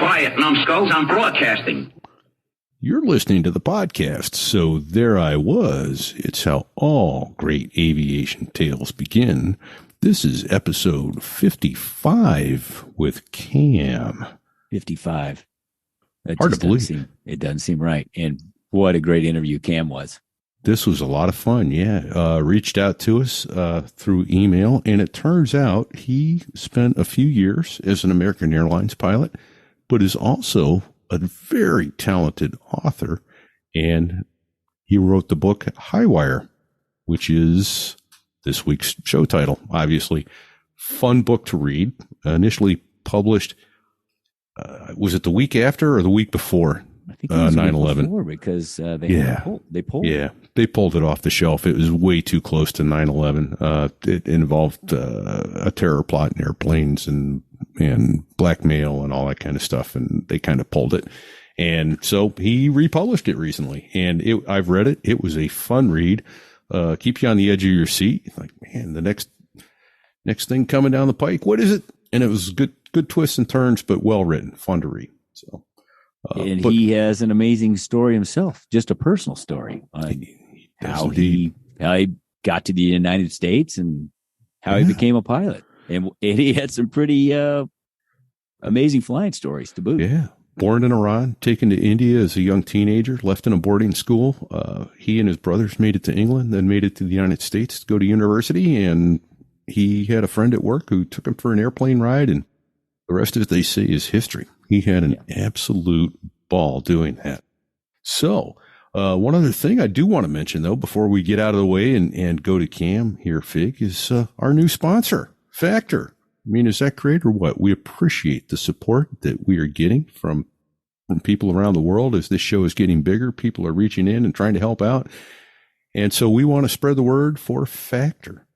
quiet, numbskulls. I'm broadcasting. You're listening to the podcast, So There I Was. It's how all great aviation tales begin. This is episode 55 with Kam. 55. That Hard to believe. It doesn't seem right. And what a great interview Kam was. This was a lot of fun, yeah. Reached out to us through email, and it turns out he spent a few years as an American Airlines pilot, but is also a very talented author, and he wrote the book Highwire, which is this week's show title, obviously. Fun book to read. Initially published, was it the week after or the week before? I think it was 9/11 because they pulled. Yeah, they pulled it off the shelf. It was way too close to 9/11. It involved a terror plot in airplanes and blackmail and all that kind of stuff, and they kind of pulled it. And so he republished it recently, and I've read it. It was a fun read. Keep you on the edge of your seat. Like, man, the next thing coming down the pike, what is it? And it was good twists and turns, but well written, fun to read. So. And he has an amazing story himself, just a personal story on how he got to the United States and how he became a pilot. And he had some pretty amazing flying stories to boot. Yeah. Born in Iran, taken to India as a young teenager, left in a boarding school. He and his brothers made it to England, then made it to the United States to go to university. And he had a friend at work who took him for an airplane ride. And the rest, as they say, is history. He had an absolute ball doing that. So, one other thing I do want to mention, though, before we get out of the way and go to Kam here, Fig, is our new sponsor, Factor. I mean, is that great or what? We appreciate the support that we are getting from people around the world as this show is getting bigger. People are reaching in and trying to help out. And so we want to spread the word for Factor.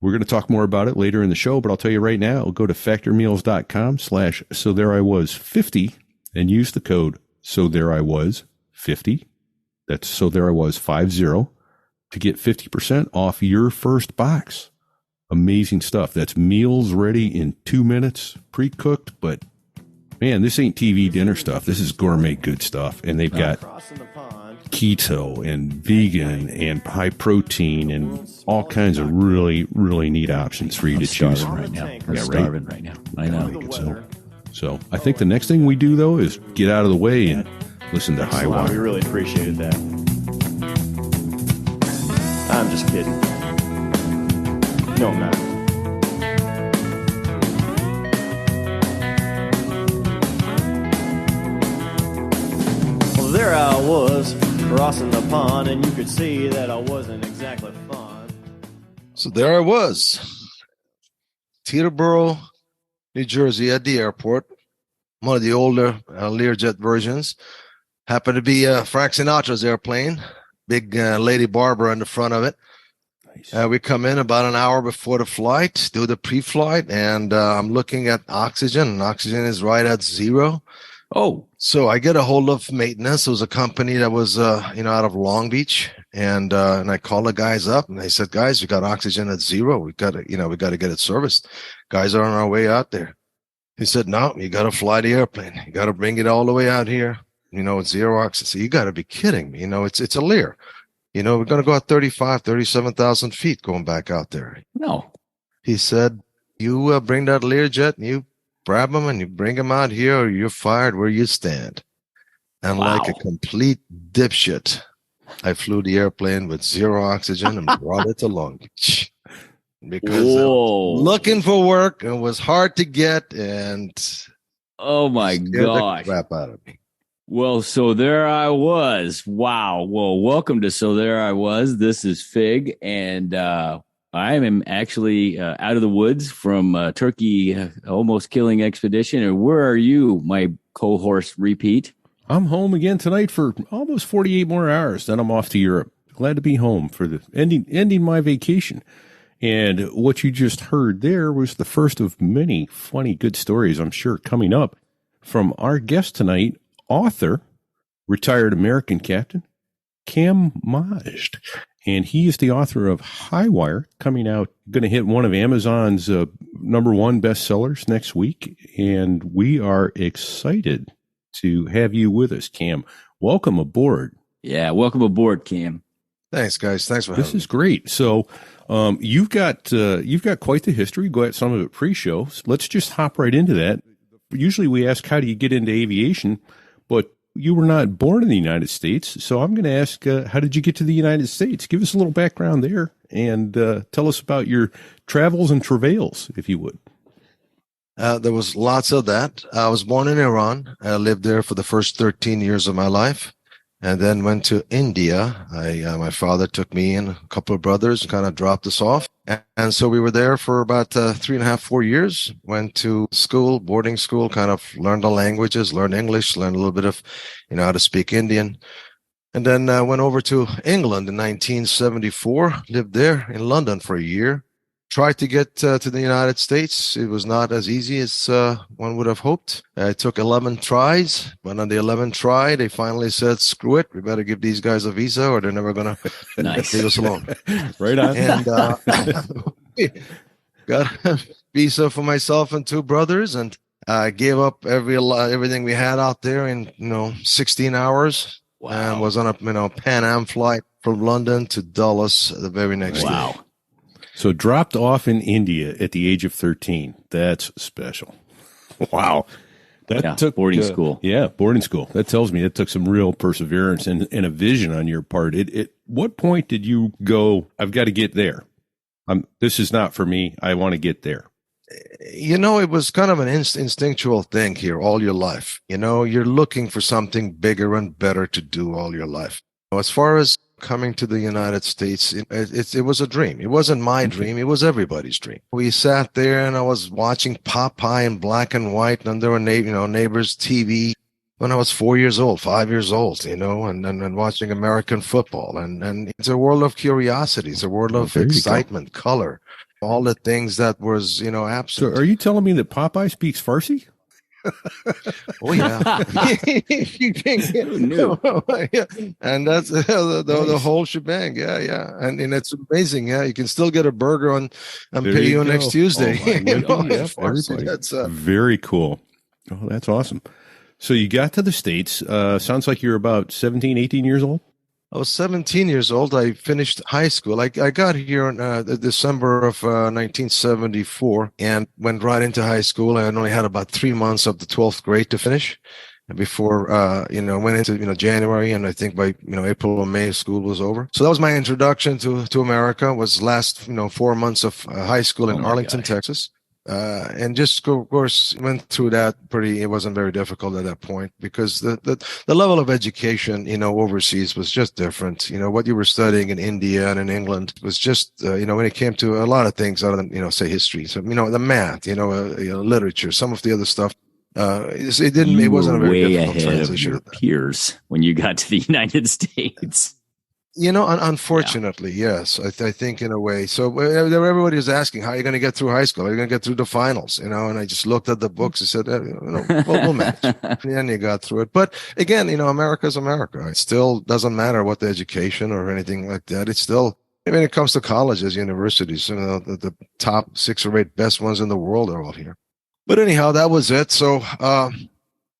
We're going to talk more about it later in the show, but I'll tell you right now, go to factormeals.com/SoThereIWas50 and use the code SoThereIWas50. That's SoThereIWas50 to get 50% off your first box. Amazing stuff. That's meals ready in 2 minutes, pre-cooked, but man, this ain't TV dinner stuff. This is gourmet good stuff. And they've got keto and vegan and high protein and all kinds of really, really neat options for you to choose from right now. I'm Yeah, starving right now. I know. So I think the next thing we do, though, is get out of the way and listen to Highwire. We really appreciated that. I'm just kidding. No, I'm not. Well, there I was, crossing the pond, and you could see that I wasn't exactly fun. So there I was, Teterboro, New Jersey, at the airport. One of the older Learjet versions. Happened to be Frank Sinatra's airplane. Big Lady Barbara in the front of it. Nice. We come in about an hour before the flight, do the pre-flight, and I'm looking at oxygen, and oxygen is right at 0. Oh, so I get a hold of maintenance. It was a company that was, out of Long Beach, and I called the guys up, and they said, "Guys, we got oxygen at 0. We got to get it serviced. Guys are on our way out there." He said, "No, you got to fly the airplane. You got to bring it all the way out here. It's 0 oxygen." So you got to be kidding me. It's a Lear. We're going to go at 37,000 feet going back out there. no. He said, "You bring that Learjet and you grab them and you bring them out here, or you're fired where you stand." And like a complete dipshit, I flew the airplane with 0 oxygen and brought it to Long Beach because I was looking for work and it was hard to get, and oh my scared gosh. the crap out of me. Well, so there I was. Wow. Well, welcome to So There I Was. This is Fig, and I am actually out of the woods from Turkey almost killing expedition. And where are you, my co-horse repeat? I'm home again tonight for almost 48 more hours. Then I'm off to Europe. Glad to be home for the ending my vacation. And what you just heard there was the first of many funny, good stories, I'm sure, coming up from our guest tonight, author, retired American captain, Kam Majd. And he is the author of Highwire, coming out, going to hit one of Amazon's #1 bestsellers next week. And we are excited to have you with us, Kam. Welcome aboard. Yeah, welcome aboard, Kam. Thanks, guys. Thanks for having me. This is great. So you've got quite the history. Go at some of it pre-show. So let's just hop right into that. Usually we ask, how do you get into aviation? But you were not born in the United States. So I'm going to ask, how did you get to the United States? Give us a little background there and tell us about your travels and travails, if you would. There was lots of that. I was born in Iran. I lived there for the first 13 years of my life. And then went to India. My father took me and a couple of brothers and kind of dropped us off. And so we were there for about 3.5, 4 years. Went to school, boarding school, kind of learned the languages, learned English, learned a little bit of, how to speak Indian. And then went over to England in 1974, lived there in London for a year. Tried to get to the United States. It was not as easy as one would have hoped. It took 11 tries, but on the 11th try, they finally said, screw it. We better give these guys a visa or they're never going to leave us alone. Right on. And got a visa for myself and 2 brothers and gave up everything we had out there in, 16 hours. Wow. And was on a, Pan Am flight from London to Dulles the very next day. So dropped off in India at the age of 13. That's special. Wow. That took boarding school. Yeah, boarding school. That tells me it took some real perseverance and a vision on your part. What point did you go, I've got to get there? This is not for me. I want to get there. It was kind of an instinctual thing here all your life. You're looking for something bigger and better to do all your life. As far as coming to the United States, it was a dream. It wasn't my dream. It was everybody's dream. We sat there and I was watching Popeye in black and white and there were neighbors' TV when I was 4 years old, 5 years old, and watching American football. And it's a world of curiosity. It's a world of excitement, color, all the things that was, absent. So are you telling me that Popeye speaks Farsi? Oh yeah. And that's the whole shebang. Yeah. And it's amazing. Yeah, you can still get a burger on Pay-U next Tuesday. That's very cool. Oh, that's awesome. So you got to the States. Sounds like you're about 17, 18 years old. I was 17 years old. I finished high school. I got here in December of 1974 and went right into high school. I only had about 3 months of the 12th grade to finish before, went into, January. And I think by, April or May, school was over. So that was my introduction to America, was last, 4 months of high school in Arlington, Texas. And just, of course, went through that it wasn't very difficult at that point because the level of education, overseas was just different. What you were studying in India and in England was just, when it came to a lot of things other than, say history. So, the math, literature, some of the other stuff. It wasn't a very difficult transition. Of your peers when you got to the United States. Unfortunately, yes, I think in a way. So everybody was asking, how are you going to get through high school? Are you going to get through the finals? And I just looked at the books and said, we'll match. And you got through it. But again, America's America. It still doesn't matter what the education or anything like that. It's still, when it comes to colleges, universities, the top 6 or 8 best ones in the world are all here. But anyhow, that was it. So I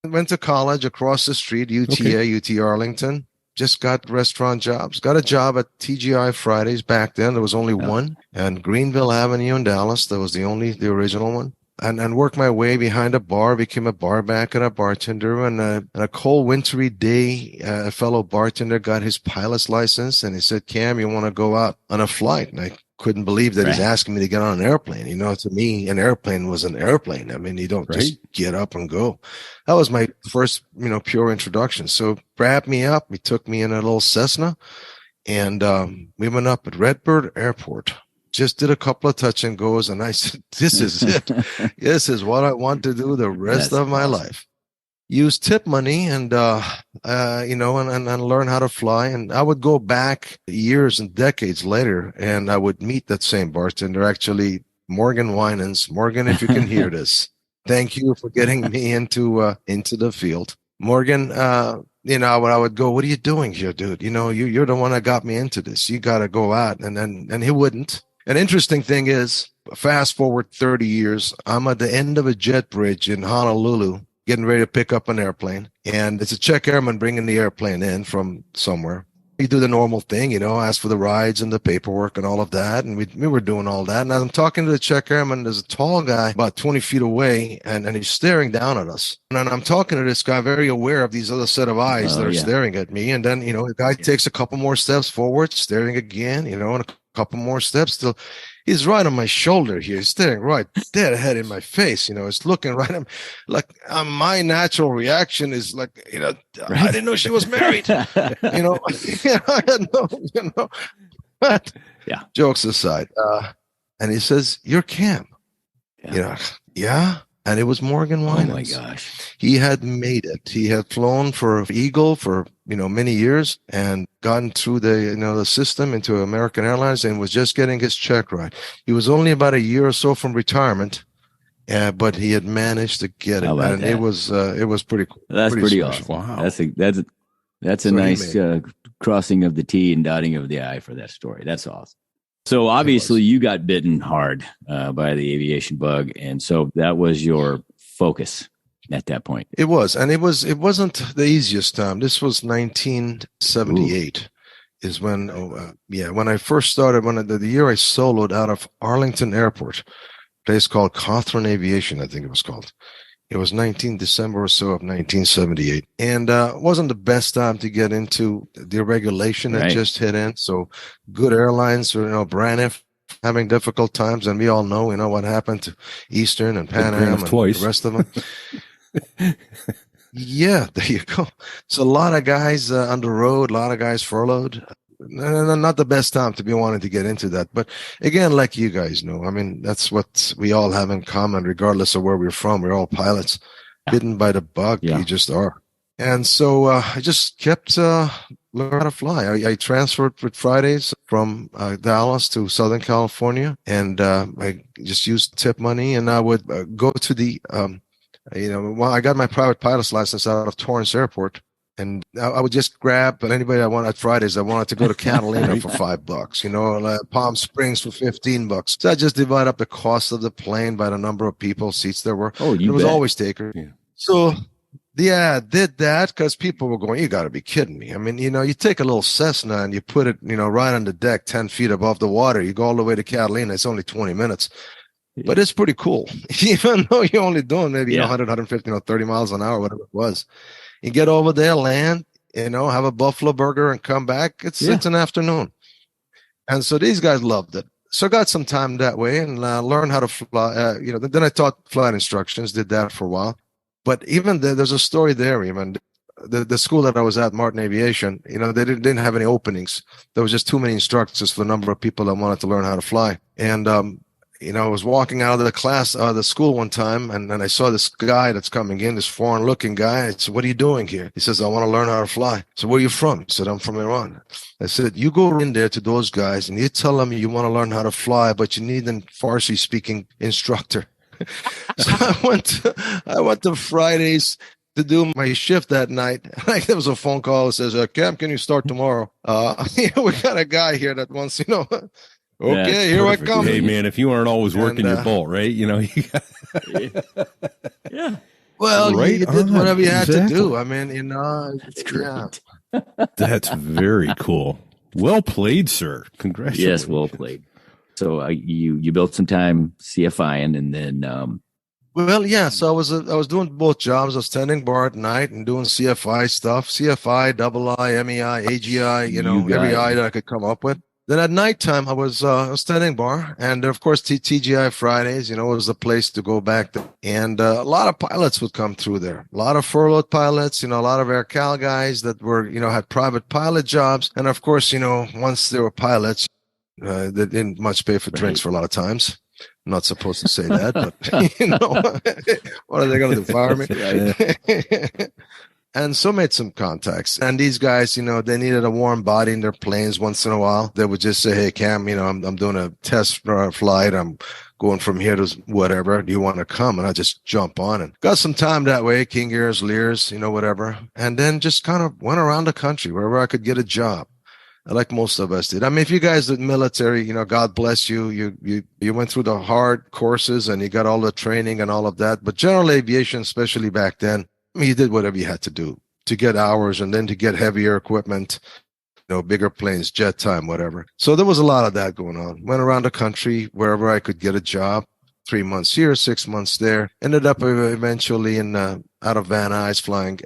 went to college across the street, UT Arlington. Just got restaurant jobs. Got a job at TGI Fridays back then. There was only one. And Greenville Avenue in Dallas. That was the original one. And worked my way behind a bar, became a bar back and a bartender. And a cold wintry day, a fellow bartender got his pilot's license. And he said, Kam, you want to go out on a flight? And I couldn't believe that he's asking me to get on an airplane. To me, an airplane was an airplane. I mean, you don't just get up and go. That was my first, pure introduction. So grabbed me up. He took me in a little Cessna and we went up at Redbird Airport. Just did a couple of touch and goes. And I said, this is it. This is what I want to do the rest of my life. Use tip money and learn how to fly. And I would go back years and decades later and I would meet that same bartender, actually Morgan Winans. Morgan, if you can hear this, thank you for getting me into the field. Morgan I would go, what are you doing here, dude? You're the one that got me into this. You got to go out. And he wouldn't. An interesting thing is, fast forward 30 years, I'm at the end of a jet bridge in Honolulu, getting ready to pick up an airplane. And it's a Czech airman bringing the airplane in from somewhere. You do the normal thing, ask for the rides and the paperwork and all of that. And we were doing all that. And as I'm talking to the Czech airman, there's a tall guy about 20 feet away, and he's staring down at us. And I'm talking to this guy, very aware of these other set of eyes that are staring at me. And then, the guy takes a couple more steps forward, staring again, and a couple more steps still. He's right on my shoulder here. He's staring right dead ahead in my face. It's looking right at me. Like, my natural reaction is like, right. I didn't know she was married. I had no, but yeah. Jokes aside. And he says, "You're Kam." Yeah. And it was Morgan Winans. Oh my gosh. He had made it. He had flown for Eagle for, many years and gotten through the system into American Airlines and was just getting his check right. He was only about a year or so from retirement, but he had managed to get it. And it was pretty cool. That's pretty special. awesome. Wow. That's a nice crossing of the T and dotting of the I for that story. That's awesome. So obviously you got bitten hard by the aviation bug, and so that was your focus at that point. It was, and it wasn't the easiest time. This was 1978. Ooh. Is when when I first started. The year I soloed out of Arlington Airport, a place called Cawthron Aviation, I think it was called. It was December or so of 1978. And it wasn't the best time to get into the regulation that just hit in. So good airlines were, Braniff having difficult times. And we all know, what happened to Eastern and Pan Am and the rest of them. Yeah, there you go. So a lot of guys on the road, a lot of guys furloughed. Not the best time to be wanting to get into that. But again, like you guys know, that's what we all have in common, regardless of where we're from. We're all pilots. Bitten by the bug. You just are. And so I just kept learning how to fly. I transferred with Fridays from Dallas to Southern California, and I just used tip money, and I would go to the, I got my private pilot's license out of Torrance Airport. And I would just grab anybody I wanted at Fridays. I wanted to go to Catalina for $5, Palm Springs for $15. So I just divide up the cost of the plane by the number of people, seats there were. Oh, you It was always taker. Yeah. So, I did that because people were going, you got to be kidding me. You take a little Cessna and you put it, right on the deck, 10 feet above the water. You go all the way to Catalina. It's only 20 minutes. Yeah. But it's pretty cool, even though you're only doing maybe 100, 150, 30 miles an hour, whatever it was. You get over there, land, have a buffalo burger and come back. It's an afternoon. And so these guys loved it. So I got some time that way and learned how to fly. Then I taught flight instructions, did that for a while. But even there's a story there, even. The school that I was at, Martin Aviation, they didn't have any openings. There was just too many instructors for the number of people that wanted to learn how to fly. And I was walking out of the school one time, and I saw this guy that's coming in, this foreign-looking guy. I said, "What are you doing here?" He says, "I want to learn how to fly." So, "Where are you from?" He said, "I'm from Iran." I said, "You go in there to those guys, and you tell them you want to learn how to fly, but you need a Farsi-speaking instructor." So I went to Fridays to do my shift that night. There was a phone call that says, "Kam, can you start tomorrow? We got a guy here that wants, Okay, here I come. Hey, man, if you aren't always working your bolt, right? Yeah. Well, right? you did whatever you had to do. That's great. Yeah. That's very cool. Well played, sir. Congratulations. Yes, well played. So you built some time CFIing, and then Well, yeah. So I was doing both jobs. I was tending bar at night and doing CFI stuff, CFI, double I, MEI, AGI, every I that I could come up with. Then at nighttime, I was tending bar, and of course TGI Fridays, was the place to go back to. And a lot of pilots would come through there. A lot of furloughed pilots, a lot of Air Cal guys that were, had private pilot jobs. And of course, once they were pilots, they didn't much pay for drinks for a lot of times. I'm not supposed to say that, but what are they going to do? Fire me? And so made some contacts. And these guys, they needed a warm body in their planes once in a while. They would just say, "Hey, Kam, I'm doing a test flight. I'm going from here to whatever. Do you want to come? And I just jump on and got some time that way, King Ears, Lears, whatever. And then just kind of went around the country wherever I could get a job. Like most of us did. I mean, if you guys did military, God bless you. You went through the hard courses and you got all the training and all of that. But general aviation, especially back then, I mean, you did whatever you had to do to get hours and then to get heavier equipment, bigger planes, jet time, whatever. So there was a lot of that going on. Went around the country wherever I could get a job. 3 months here, 6 months there. Ended up eventually out of Van Nuys flying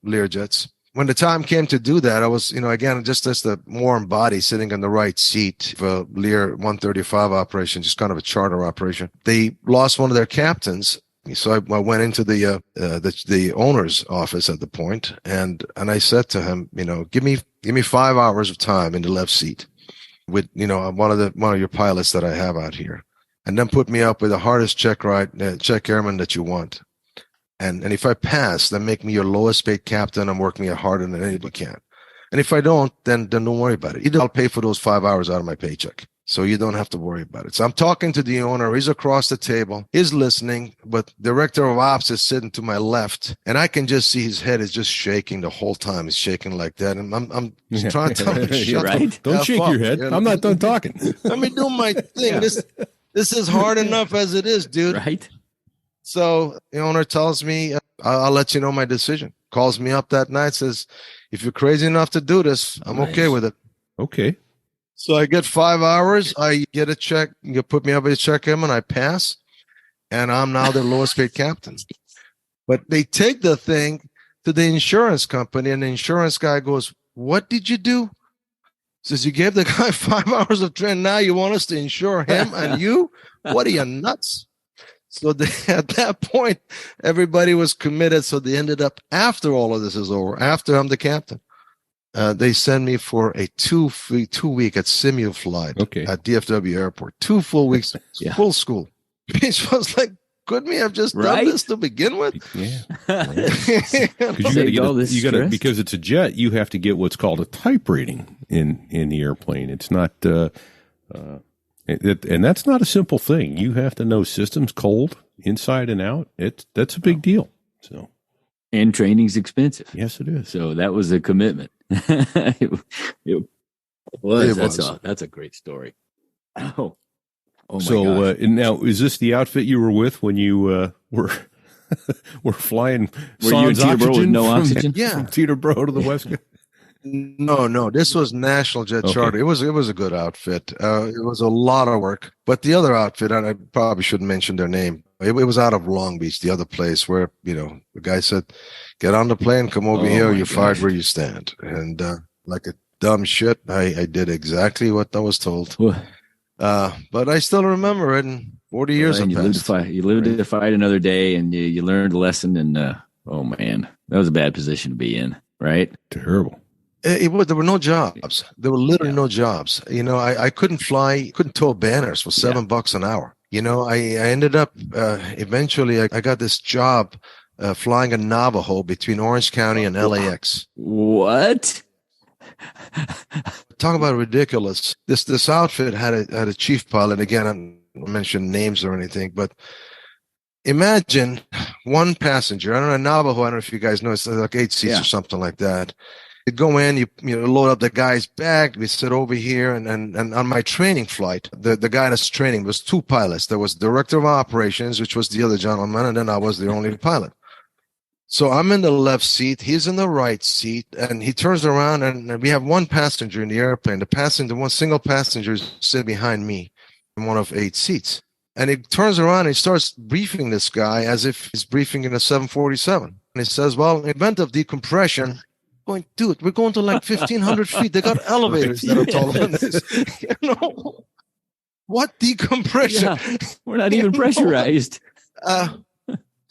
Learjets. When the time came to do that, I was, again, just as the warm body sitting in the right seat for Lear 135 operation, just kind of a charter operation. They lost one of their captains. So I went into the owner's office at the point, and I said to him, give me 5 hours of time in the left seat with, one of your pilots that I have out here, and then put me up with the hardest check airman that you want. And if I pass, then make me your lowest paid captain and work me harder than anybody can. And if I don't, then don't worry about it. Either I'll pay for those 5 hours out of my paycheck. So you don't have to worry about it. So I'm talking to the owner. He's across the table. He's listening, but the director of ops is sitting to my left. And I can just see his head is just shaking the whole time. He's shaking like that. And I'm just trying to tell him, shut right? Don't shake your head. I'm not done talking. Let me do my thing. Yeah. This is hard enough as it is, dude. Right? So the owner tells me, I'll let you know my decision. Calls me up that night, says, if you're crazy enough to do this, I'm okay with it. Okay. So I get 5 hours. I get a check. You put me up with a check him, and I pass. And I'm now the lowest paid captain. But they take the thing to the insurance company, and the insurance guy goes, what did you do? Says, you gave the guy 5 hours of training. Now you want us to insure him and you? What are you, nuts? So at that point, everybody was committed. So they ended up, after all of this is over, after I'm the captain, they send me for a 2 week at Simu flight at DFW airport, 2 full weeks, full school. Which was like, couldn't we have just done this to begin with? Yeah. Because it's a jet, you have to get what's called a type rating in the airplane. It's not, and that's not a simple thing. You have to know systems cold, inside and out. That's a big deal. So, and training's expensive. Yes, it is. So that was a commitment. it was. That's a great story. Oh my gosh. Now, is this the outfit you were with when you were flying? Were you in Teterboro with no oxygen? From Teterboro to the West Coast. No. This was National Jet Charter. It was a good outfit. It was a lot of work. But the other outfit, and I probably shouldn't mention their name. It was out of Long Beach, the other place where the guy said, "Get on the plane, come over here. You're fired where you stand." And like a dumb shit, I did exactly what I was told. But I still remember it. And 40 years have passed. You lived to fight another day, and you learned a lesson. And oh man, that was a bad position to be in. Right? Terrible. There were no jobs. There were literally no jobs. I couldn't fly, couldn't tow banners for $7 an hour. I ended up, eventually I got this job flying a Navajo between Orange County and LAX. What? Talk about ridiculous. This outfit had a chief pilot. Again, I don't mention names or anything, but imagine one passenger. I don't know, Navajo, I don't know if you guys know, it's like 8 seats or something like that. You go in, you load up the guy's bag. We sit over here, and on my training flight, the guy that's training was 2 pilots. There was director of operations, which was the other gentleman, and then I was the only pilot. So I'm in the left seat, he's in the right seat, and he turns around, and we have one passenger in the airplane. One single passenger is sitting behind me in one of 8 seats. And he turns around and he starts briefing this guy as if he's briefing in a 747. And he says, well, in the event of decompression, going, dude, we're going to like 1,500 feet. They got elevators that are taller than this. What decompression? Yeah, we're not even pressurized.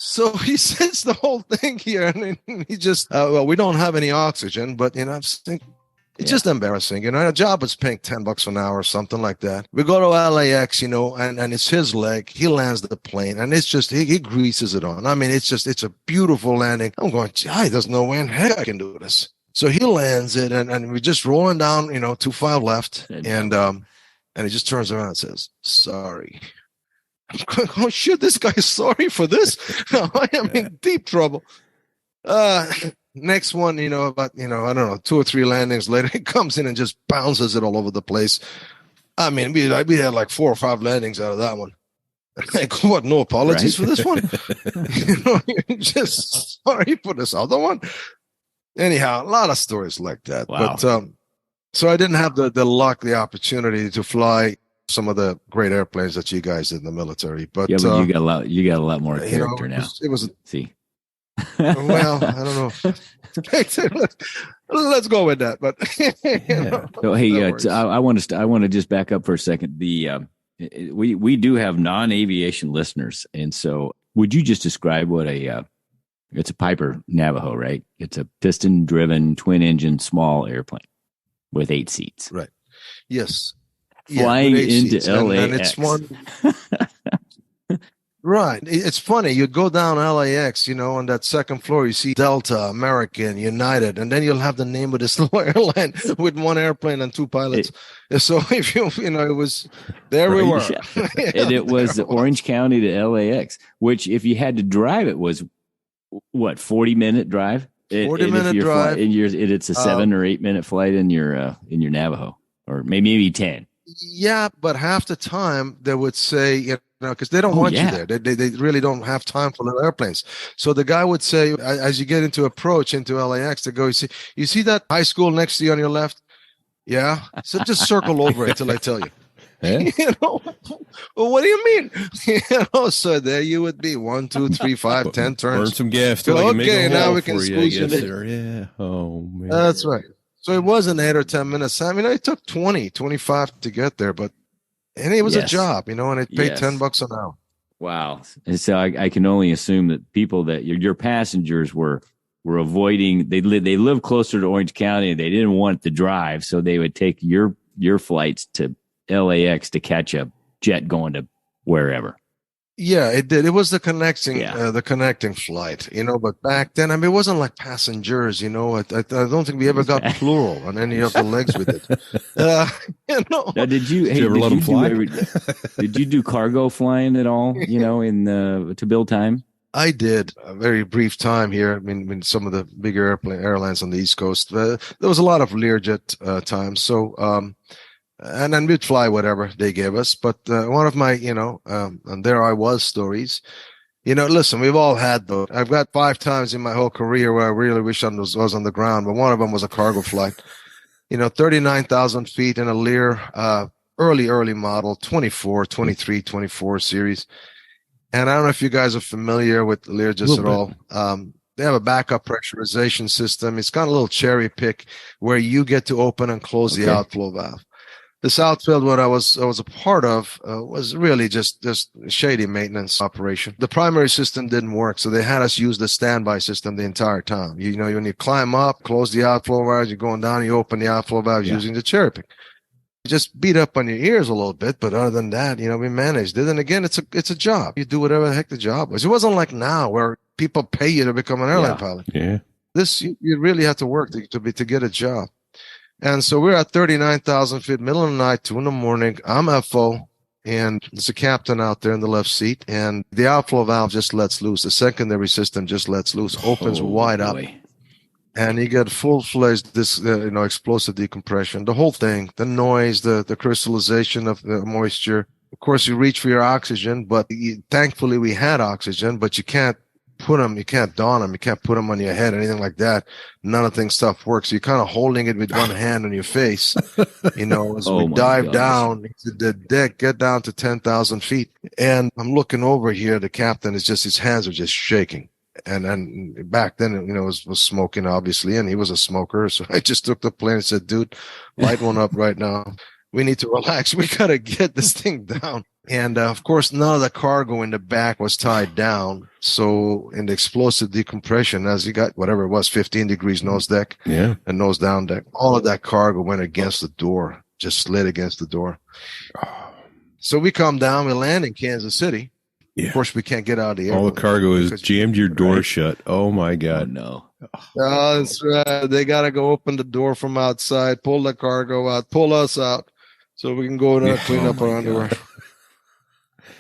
So he says the whole thing here, and he just, well, we don't have any oxygen, but I'm thinking, it's just embarrassing. A job was paying $10 an hour or something like that. We go to LAX, and it's his leg. He lands the plane, and it's just, he greases it on. I mean, it's a beautiful landing. I'm going, there's no way in heck I can do this. So he lands it, and we're just rolling down, 25 left. And he just turns around and says, sorry. I'm going, oh shit, this guy's sorry for this. I am in deep trouble. Next one, about, I don't know, 2 or 3 landings later, it comes in and just bounces it all over the place. I mean, we had like 4 or 5 landings out of that one. Like, what? No apologies for this one? You're just sorry for this other one. Anyhow, a lot of stories like that. Wow. But so I didn't have the luck, the opportunity to fly some of the great airplanes that you guys did in the military. But yeah, but you got a lot more character now. It was see. Well, I don't know. Let's go with that. But So hey, I want to just back up for a second. We do have non-aviation listeners, and so would you just describe what it's a Piper Navajo, right? It's a piston-driven twin-engine small airplane with 8 seats, right? Yes, flying into seats. LAX. And it's one. Right. It's funny. You go down LAX, on that second floor, you see Delta, American, United, and then you'll have the name of this little airline with 1 airplane and 2 pilots. So if it was, there we were. And it was Orange County to LAX, which if you had to drive, it was what, 40-minute drive? 40-minute drive. It's a 7 or 8 minute flight in your Navajo, or maybe 10. Yeah, but half the time they would say, because they don't want you there. They really don't have time for little airplanes. So the guy would say, as you get into LAX, they go, you see that high school next to you on your left? Yeah. So just circle over it till I tell you. Yeah. Well, what do you mean? So there you would be 1, 2, 3, 5, 10 turns. Burn some gas till I can make a now hole we can for you, squeeze I guess, it. there. Yeah. Oh man. That's right. So it wasn't 8 or 10 minutes. I mean, it took 20, 25 to get there, and it was a job, and it paid $10 an hour. Wow. And so I can only assume that people that your passengers were avoiding, they live closer to Orange County and they didn't want the drive. So they would take your flights to LAX to catch a jet going to wherever. Yeah, it did. It was the connecting flight, but back then, I mean, it wasn't like passengers, I don't think we ever got plural on any of the legs with it. Now, did you ever let them fly? Did you do cargo flying at all, to build time? I did a very brief time here. I mean, some of the bigger airlines on the East Coast, there was a lot of Learjet time. So, and then we'd fly whatever they gave us. But one of my, and there I was stories, listen, we've all had those. I've got 5 times in my whole career where I really wish I was on the ground, but one of them was a cargo flight. 39,000 feet in a Lear, early model, 23, 24 series. And I don't know if you guys are familiar with Learjet at all. They have a backup pressurization system. It's got a little cherry pick where you get to open and close the outflow valve. The Southfield, what I was a part of, was really just shady maintenance operation. The primary system didn't work, so they had us use the standby system the entire time. When you climb up, close the outflow valves, you're going down, you open the outflow valves using the cherry pick. You just beat up on your ears a little bit, but other than that, we managed it. And again, it's a job. You do whatever the heck the job was. It wasn't like now where people pay you to become an airline pilot. Yeah. This you really have to work to get a job. And so we're at 39,000 feet, middle of the night, 2 a.m. I'm FO, and there's a captain out there in the left seat, and the outflow valve just lets loose. The secondary system just lets loose, opens wide up, and you get full-fledged explosive decompression. The whole thing, the noise, the crystallization of the moisture. Of course, you reach for your oxygen, but thankfully we had oxygen, but you can't don them, you can't put them on your head, anything like that. None of the stuff works. You're kind of holding it with one hand on your face, as we dive down to the deck, get down to 10,000 feet. And I'm looking over here, the captain is his hands are just shaking. And back then, was smoking, obviously, and he was a smoker. So I just took the plane and said, dude, light one up right now. We need to relax. We got to get this thing down. And of course, none of the cargo in the back was tied down. So in the explosive decompression, as you got whatever it was, 15 degrees nose deck and nose down deck, all of that cargo went against the door, just slid against the door. So we come down, we land in Kansas City. Yeah. Of course, we can't get out of the airport. All the cargo is jammed your door shut. Oh my God. No. Oh, that's right. They got to go open the door from outside, pull the cargo out, pull us out so we can go down and clean up our underwear.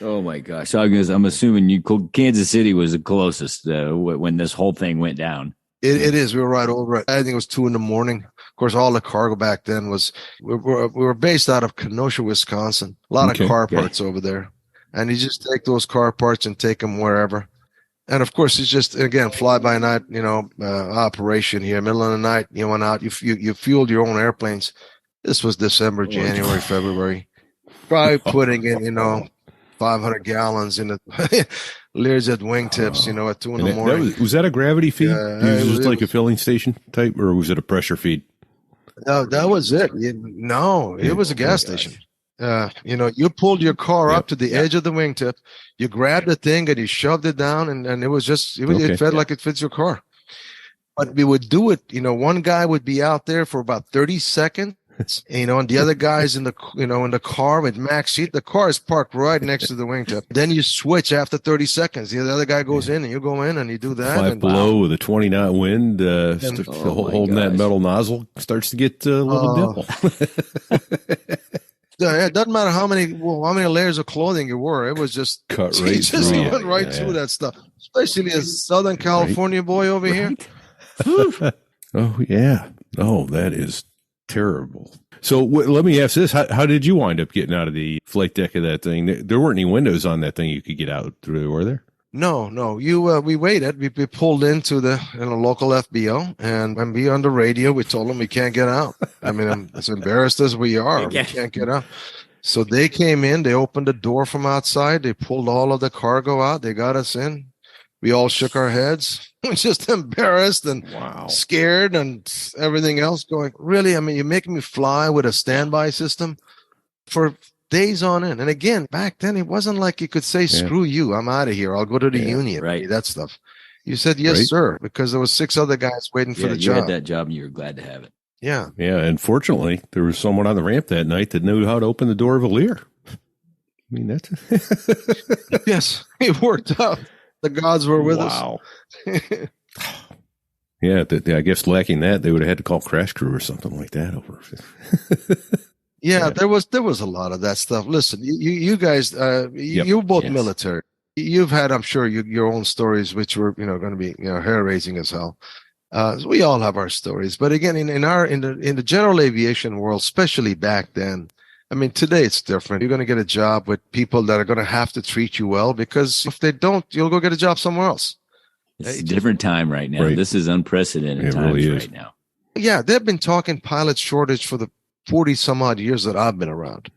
Oh my gosh! So I'm assuming Kansas City was the closest when this whole thing went down. It is. We were right over it. I think it was 2 a.m. Of course, all the cargo back then was, we were based out of Kenosha, Wisconsin. A lot of car parts over there. And you just take those car parts and take them wherever. And of course, it's just, again, fly by night, operation here. Middle of the night, you went out, you fueled your own airplanes. This was December, January, February. Probably putting in, 500 gallons in the Learjet wingtips, at 2 a.m. Was that a gravity feed? It was just like a filling station type, or was it a pressure feed? No, that was it. It was a gas station. You pulled your car up to the edge of the wingtip, you grabbed the thing and you shoved it down, and it was just, it felt like it fits your car. But we would do it, one guy would be out there for about 30 seconds. And the other guy's in the car with max seat. The car is parked right next to the wingtip. Then you switch after 30 seconds. The other guy goes in and you go in and you do that. 5 below with a 20-knot wind, holding that metal nozzle starts to get a little dimple. It doesn't matter how many layers of clothing you wore. It was just cut right through. You went right through that stuff. Especially a Southern California boy over here. Oh yeah. Oh, that is terrible. So let me ask this: how did you wind up getting out of the flight deck of that thing? There weren't any windows on that thing you could get out through, were there? No. We waited. We pulled into the local FBO, and when we on the radio, we told them we can't get out. I mean, as embarrassed as we are, we can't get out. So they came in. They opened the door from outside. They pulled all of the cargo out. They got us in. We all shook our heads. We're just embarrassed and scared and everything else going, really? I mean, you're making me fly with a standby system for days on end. And again, back then, it wasn't like you could say, screw you, I'm out of here. I'll go to the union. Right. That stuff. You said, yes, sir, because there was 6 other guys waiting for the job. You had that job and you were glad to have it. Yeah. Yeah. And fortunately, there was someone on the ramp that night that knew how to open the door of a Lear. I mean, that's... Yes, it worked out. The gods were with us. Yeah, I guess lacking that, they would have had to call crash crew or something like that over. There was a lot of that stuff. Listen, you guys, you're both military. You've had, I'm sure, your own stories, which were going to be hair raising as hell. So we all have our stories, but again, in the general aviation world, especially back then. I mean, today it's different. You're going to get a job with people that are going to have to treat you well, because if they don't, you'll go get a job somewhere else. It's a different time right now. Right. This is unprecedented times really right now. Yeah, they've been talking pilot shortage for the 40 some odd years that I've been around.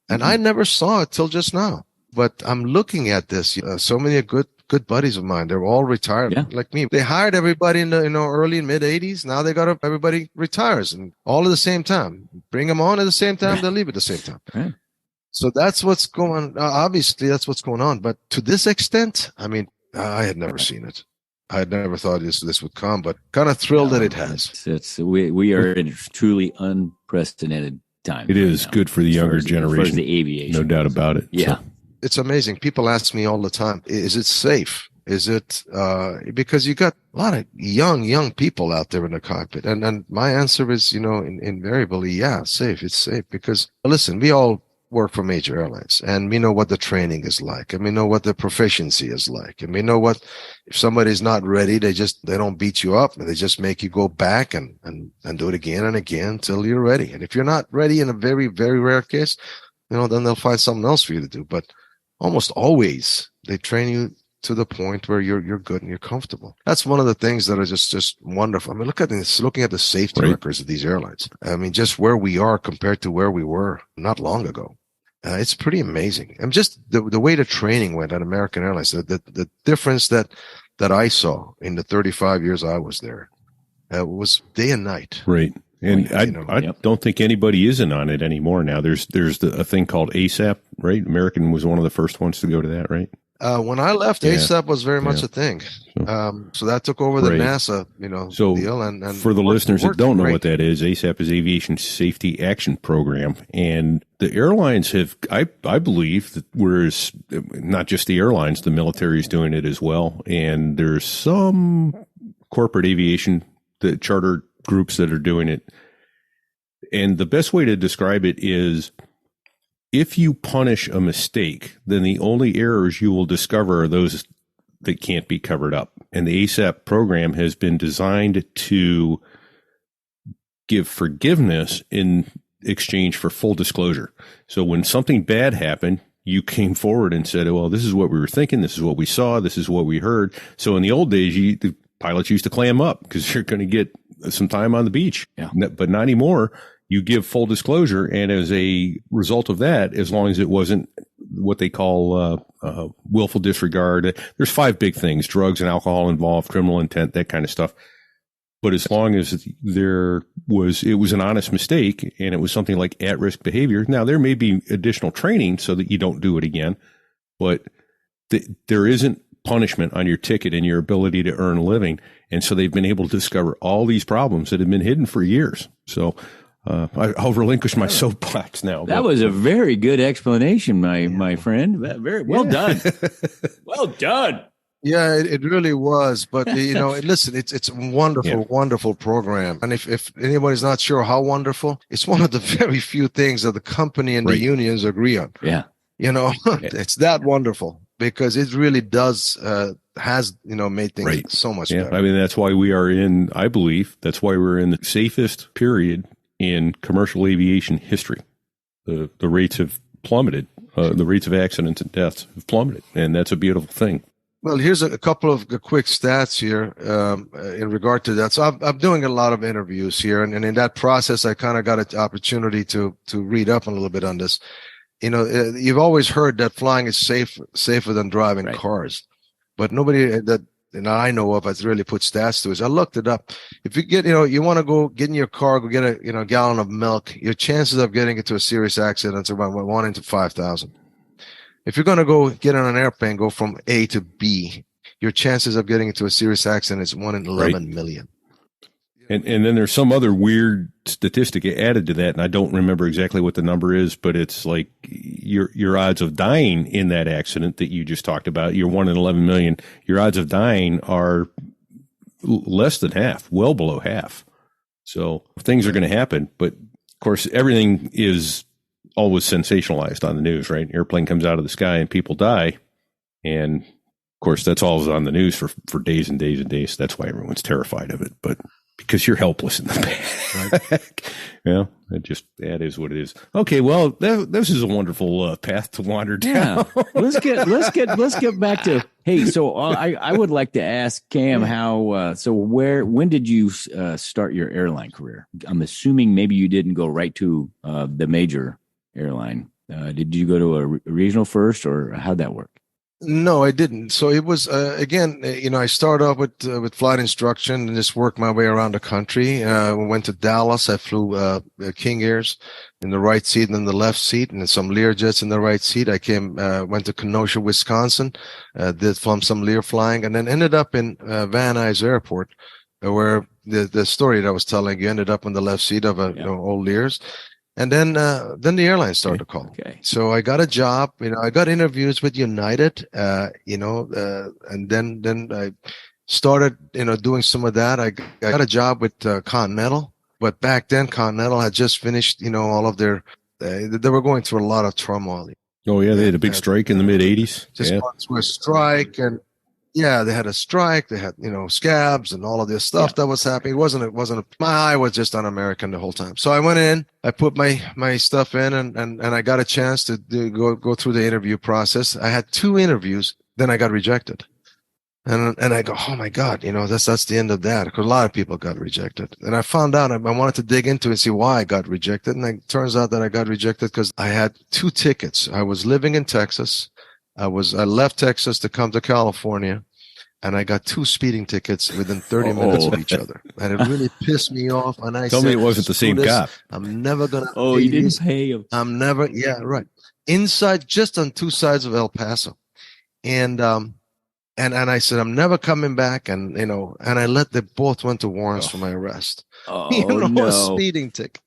And I never saw it till just now. But I'm looking at this. So many good buddies of mine, they're all retired like me. They hired everybody in the early and mid 80s. Now they got everybody retires, and all at the same time. Bring them on at the same time, they leave at the same time. Right. So that's what's going. Obviously, that's what's going on. But to this extent, I mean, I had never seen it. I had never thought this would come, but kind of thrilled that it has. We are in a truly unprecedented time. It is good for the younger generation, for the aviation, no doubt about it. Yeah. So. It's amazing. People ask me all the time, is it safe? Is it, because you got a lot of young people out there in the cockpit. And my answer is, invariably, safe. It's safe because, listen, we all work for major airlines, and we know what the training is like, and we know what the proficiency is like, and we know what, if somebody's not ready, they don't beat you up, and they just make you go back and do it again and again until you're ready. And if you're not ready, in a very, very rare case, then they'll find something else for you to do. But almost always they train you to the point where you're good and you're comfortable. That's one of the things that are just wonderful. I mean, looking at the safety records of these airlines. I mean, just where we are compared to where we were not long ago. It's pretty amazing. And just the way the training went at American Airlines, the difference that I saw in the 35 years I was there, was day and night. Right. And I don't think anybody isn't on it anymore now. There's a thing called ASAP, right? American was one of the first ones to go to that, right? When I left, ASAP was very much a thing. So that took over the NASA, deal. And for the listeners that don't know what that is, ASAP is Aviation Safety Action Program. And the airlines have, I believe, that whereas not just the airlines, the military is doing it as well. And there's some corporate aviation, the charter groups that are doing it. And the best way to describe it is if you punish a mistake, then the only errors you will discover are those that can't be covered up. And the ASAP program has been designed to give forgiveness in exchange for full disclosure. So when something bad happened, you came forward and said, well, this is what we were thinking. This is what we saw. This is what we heard. So in the old days, the pilots used to clam up because you're going to get some time on the beach. Yeah. But not anymore. You give full disclosure. And as a result of that, as long as it wasn't what they call willful disregard, there's 5 big things: drugs and alcohol involved, criminal intent, that kind of stuff. But as long as it was an honest mistake and it was something like at-risk behavior. Now, there may be additional training so that you don't do it again, but there isn't punishment on your ticket and your ability to earn a living. And so they've been able to discover all these problems that have been hidden for years. So I'll relinquish my soapbox now. That was a very good explanation, my friend. Very well done. Well done. Yeah, it really was. But, listen, it's a wonderful, wonderful program. And if anybody's not sure how wonderful, it's one of the very few things that the company and the unions agree on. Yeah. It's that wonderful because it really does, has made things so much better. I mean, that's why I believe that's why we're in the safest period in commercial aviation history. The rates have plummeted. The rates of accidents and deaths have plummeted. And that's a beautiful thing. Well, here's a couple of quick stats here in regard to that. So I'm doing a lot of interviews here, and in that process, I kind of got an opportunity to read up a little bit on this. You've always heard that flying is safer than driving cars, but nobody that I know of has really put stats to it. So I looked it up. If you get, you want to go get in your car, go get a gallon of milk, your chances of getting into a serious accident are about 1 in 5,000. If you're going to go get on an airplane, go from A to B, your chances of getting into a serious accident is 1 in 11 million. And then there's some other weird statistic added to that, and I don't remember exactly what the number is, but it's like your odds of dying in that accident that you just talked about, your 1 in 11 million, your odds of dying are less than half, well below half. So things are going to happen, but of course everything is always sensationalized on the news, right? Airplane comes out of the sky and people die. And of course, that's all on the news for days and days and days. That's why everyone's terrified of it. But because you're helpless in the back. That is what it is. Okay. Well, this is a wonderful path to wander down. Yeah. Let's get back to, hey, so I would like to ask Kam when did you start your airline career? I'm assuming maybe you didn't go right to the major airline. Did you go to a regional first, or how'd that work? No, I didn't. So it was again, I started off with flight instruction and just worked my way around the country. We went to Dallas. I flew King Airs in the right seat and in the left seat, and some Learjets in the right seat. I went to Kenosha, Wisconsin, did some Lear flying, and then ended up in Van Nuys Airport, where the story that I was telling you ended up in the left seat of old Lears. And then the airline started to call. Okay. So I got a job. I got interviews with United. And then I started, doing some of that. I got a job with Continental, but back then Continental had just finished, all of their. They were going through a lot of turmoil. Oh yeah, they had a big strike in the mid '80s. Just going through a strike, and they had a strike. They had scabs and all of this stuff that was happening. It wasn't. My eye was just on American the whole time. So I went in. I put my stuff in, and I got a chance to go through the interview process. I had 2 interviews. Then I got rejected, and I go, oh my God, that's the end of that, because a lot of people got rejected. And I found out I wanted to dig into it and see why I got rejected. And it turns out that I got rejected because I had 2 tickets. I was living in Texas. I left Texas to come to California, and I got 2 speeding tickets within 30 minutes of each other. And it really pissed me off. And I Tell said, me it wasn't the same cop. I'm never going to. Oh, you didn't pay him. I'm never. Yeah, right. Inside, just on 2 sides of El Paso. And I said, I'm never coming back. And, and I they both went to warrants for my arrest. Oh, a speeding ticket.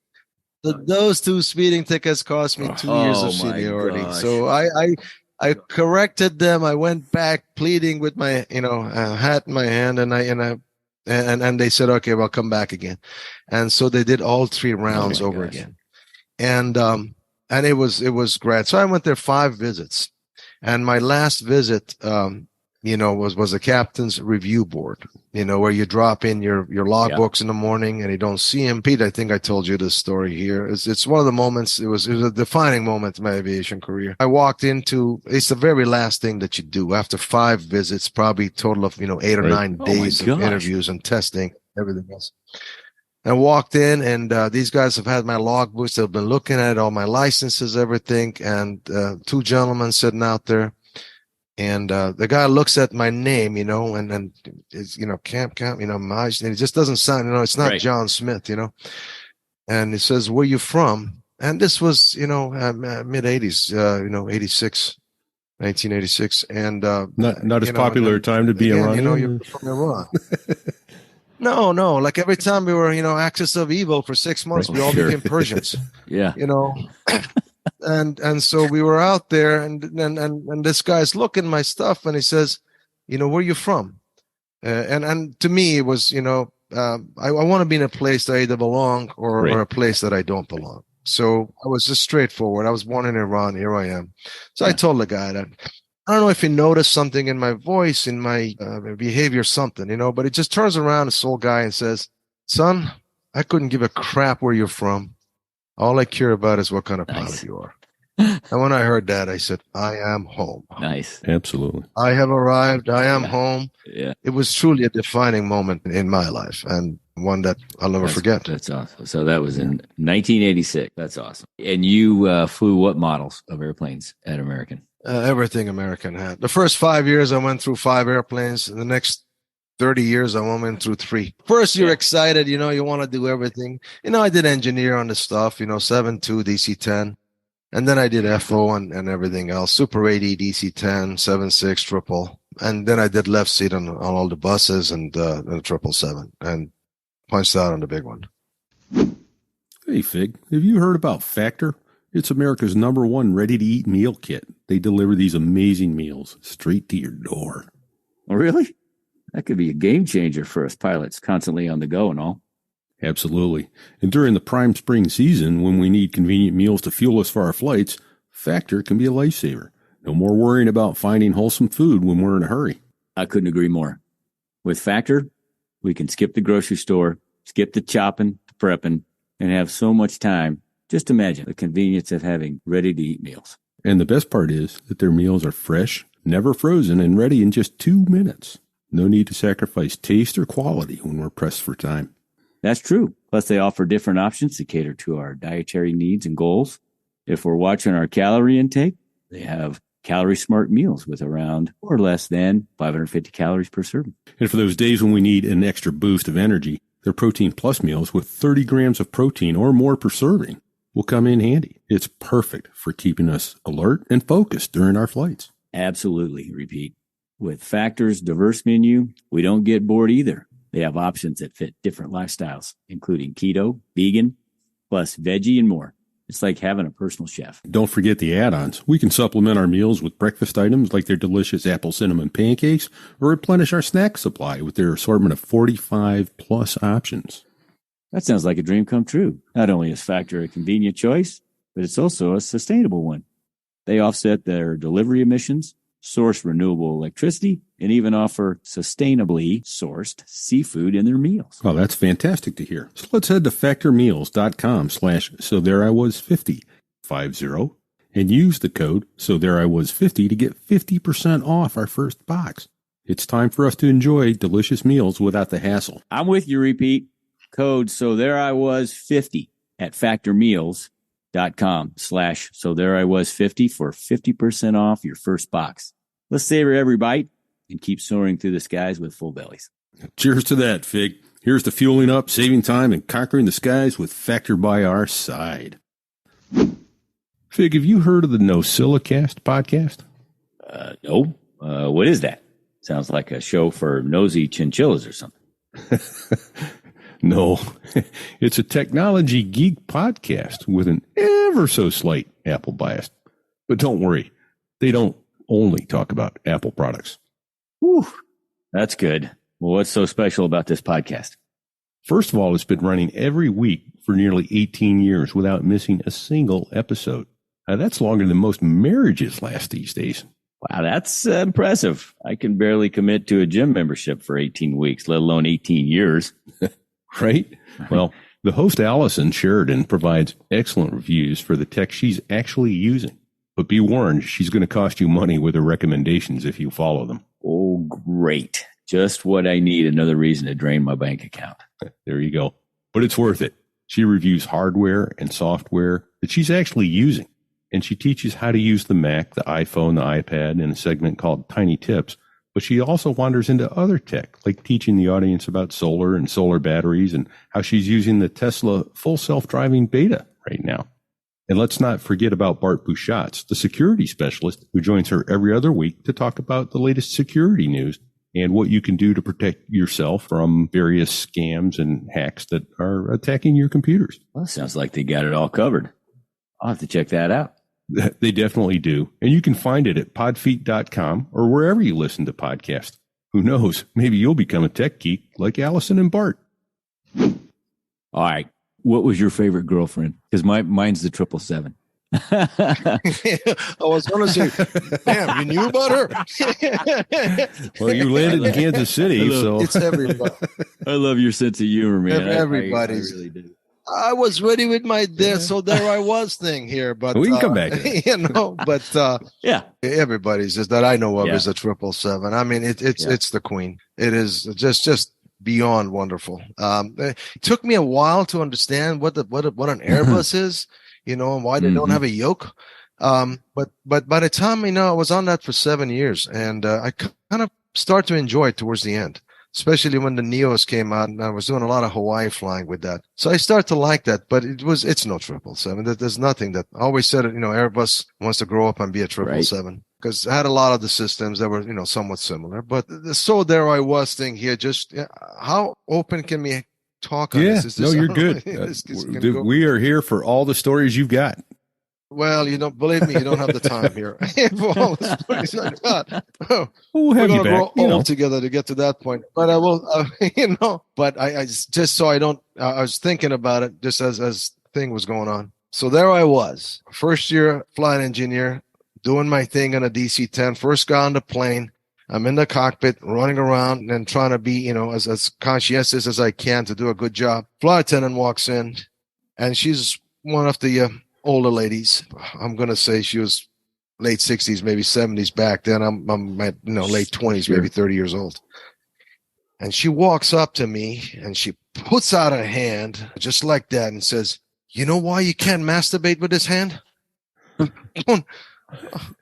Those 2 speeding tickets cost me 2 years of seniority. Gosh. So I corrected them. I went back pleading with my, hat in my hand, and they said, okay, well, come back again. And so they did all 3 rounds over again. And and it was great. So I went there 5 visits, and my last visit, was a captain's review board, where you drop in your logbooks in the morning and you don't see them. Pete, I think I told you this story here. It's one of the moments. It was a defining moment in my aviation career. I walked into, it's the very last thing that you do after 5 visits, probably total of, 8 or 9 days of interviews and testing, everything else. I walked in, and these guys have had my logbooks. They've been looking at all my licenses, everything. And 2 gentlemen sitting out there. And the guy looks at my name, and it's, Kam Majd, and it just doesn't sound, it's not John Smith, And he says, "Where you from?" And this was, mid 80s, 86, 1986. And not as popular a time to be around. You're from Iran. No, like every time we were, axis of evil for 6 months, we all became Persians. Yeah. And so we were out there, and this guy's looking at my stuff, and he says, "Where you from?" And to me, it was, I want to be in a place that I either belong or a place that I don't belong. So I was just straightforward. I was born in Iran. Here I am. So I told the guy that, I don't know if he noticed something in my voice, in my behavior, something, but he just turns around, this old guy, and says, "Son, I couldn't give a crap where you're from. All I care about is what kind of pilot you are." And when I heard that, I said, "I am home." Nice. Absolutely. I have arrived. I am home. Yeah. It was truly a defining moment in my life, and one that I'll never forget. That's awesome. So that was in 1986. That's awesome. And you flew what models of airplanes at American? Everything American had. The first 5 years, I went through 5 airplanes. In the next 30 years, I went through 3. First, you're excited, you want to do everything. I did engineer on the stuff, 7.2 DC-10. And then I did FO and everything else, Super 80, DC-10, 7.6, triple. And then I did left seat on all the buses and the 777, and punched out on the big one. Hey, Fig, have you heard about Factor? It's America's #1 ready-to-eat meal kit. They deliver these amazing meals straight to your door. Oh, really? That could be a game changer for us pilots, constantly on the go and all. Absolutely. And during the prime spring season, when we need convenient meals to fuel us for our flights, Factor can be a lifesaver. No more worrying about finding wholesome food when we're in a hurry. I couldn't agree more. With Factor, we can skip the grocery store, skip the chopping, the prepping, and have so much time. Just imagine the convenience of having ready-to-eat meals. And the best part is that their meals are fresh, never frozen, and ready in just 2 minutes. No need to sacrifice taste or quality when we're pressed for time. That's true. Plus, they offer different options to cater to our dietary needs and goals. If we're watching our calorie intake, they have calorie smart meals with around or less than 550 calories per serving. And for those days when we need an extra boost of energy, their Protein Plus meals with 30 grams of protein or more per serving will come in handy. It's perfect for keeping us alert and focused during our flights. Absolutely, repeat. With Factor's diverse menu, we don't get bored either. They have options that fit different lifestyles, including keto, vegan, plus veggie and more. It's like having a personal chef. Don't forget the add-ons. We can supplement our meals with breakfast items like their delicious apple cinnamon pancakes, or replenish our snack supply with their assortment of 45 plus options. That sounds like a dream come true. Not only is Factor a convenient choice, but it's also a sustainable one. They offset their delivery emissions, source renewable electricity, and even offer sustainably sourced seafood in their meals. Oh, that's fantastic to hear. So let's head to factormeals.com/SoThereIWas50 and use the code SoThereIWas50 to get 50% off our first box. It's time for us to enjoy delicious meals without the hassle. I'm with you, repeat. Code SoThereIWas50 at factormeals.com/SoThereIWas50 for 50% off your first box. Let's savor every bite and keep soaring through the skies with full bellies. Cheers to that, Fig. Here's to fueling up, saving time, and conquering the skies with Factor by our side. Fig, have you heard of the NosillaCast podcast? No. What is that? Sounds like a show for nosy chinchillas or something. No, it's a technology geek podcast with an ever so slight Apple bias. But don't worry, they don't only talk about Apple products. Whew, that's good. Well, what's so special about this podcast? First of all, it's been running every week for nearly 18 years without missing a single episode. That's longer than most marriages last these days. Wow, that's impressive. I can barely commit to a gym membership for 18 weeks, let alone 18 years. Right? Well, the host, Allison Sheridan, provides excellent reviews for the tech she's actually using. But be warned, she's going to cost you money with her recommendations if you follow them. Oh, great. Just what I need. Another reason to drain my bank account. There you go. But it's worth it. She reviews hardware and software that she's actually using. And she teaches how to use the Mac, the iPhone, the iPad in a segment called Tiny Tips. But she also wanders into other tech, like teaching the audience about solar and solar batteries and how she's using the Tesla full self-driving beta right now. And let's not forget about Bart Bouchatz, the security specialist who joins her every other week to talk about the latest security news and what you can do to protect yourself from various scams and hacks that are attacking your computers. Well, sounds like they got it all covered. I'll have to check that out. They definitely do. And you can find it at podfeet.com or wherever you listen to podcasts. Who knows? Maybe you'll become a tech geek like Allison and Bart. All right. What was your favorite girlfriend? Because mine's the 777. I was going to say, damn, you knew about her? Well, you landed in Kansas City, so it's everybody. I love your sense of humor, man. Everybody's. I really do. I was ready with my so there I was thing here, but we can come back. Yeah, everybody's just that I know of is a 777. I mean, it's the queen. It is just beyond wonderful. It took me a while to understand what an Airbus is, and why they don't have a yoke. But by the time I was on that for 7 years, and I kind of start to enjoy it towards the end. Especially when the Neos came out, and I was doing a lot of Hawaii flying with that. So I start to like that, but it's no 777. There's nothing that I always said, Airbus wants to grow up and be a 777 because it had a lot of the systems that were, somewhat similar. But so there I was thing here, just how open can we talk on this? You're good. We are here for all the stories you've got. Well, believe me, you don't have the time here for all the stories I got. We're going to grow old together to get to that point. But I will, but I just so I don't, I was thinking about it just as thing was going on. So there I was, first year flight engineer, doing my thing on a DC-10, first guy on the plane. I'm in the cockpit, running around and trying to be, as conscientious as I can to do a good job. Flight attendant walks in, and she's one of the older ladies. I'm going to say she was late 60s, maybe 70s back then. I'm at, late 20s, maybe 30 years old. And she walks up to me and she puts out her hand just like that and says, "You know why you can't masturbate with this hand?"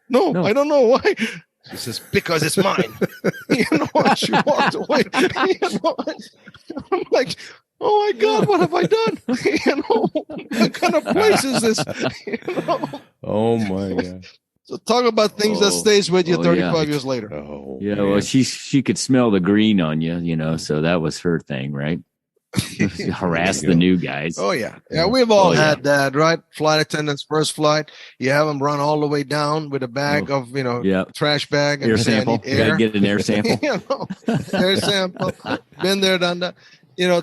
No, I don't know why. She says, "Because it's mine." And she walked away. I'm like, oh my God, what have I done? What kind of place is this? Oh my God. So talk about things that stays with you 35 years later. Oh, yeah. Man. Well, she could smell the green on you, so that was her thing, right? Harass the new guys. Oh yeah. Yeah. We've all had that, right? Flight attendants, first flight, you have them run all the way down with a bag of, trash bag. And air sample. You gotta get an air sample. Air sample. Been there, done that.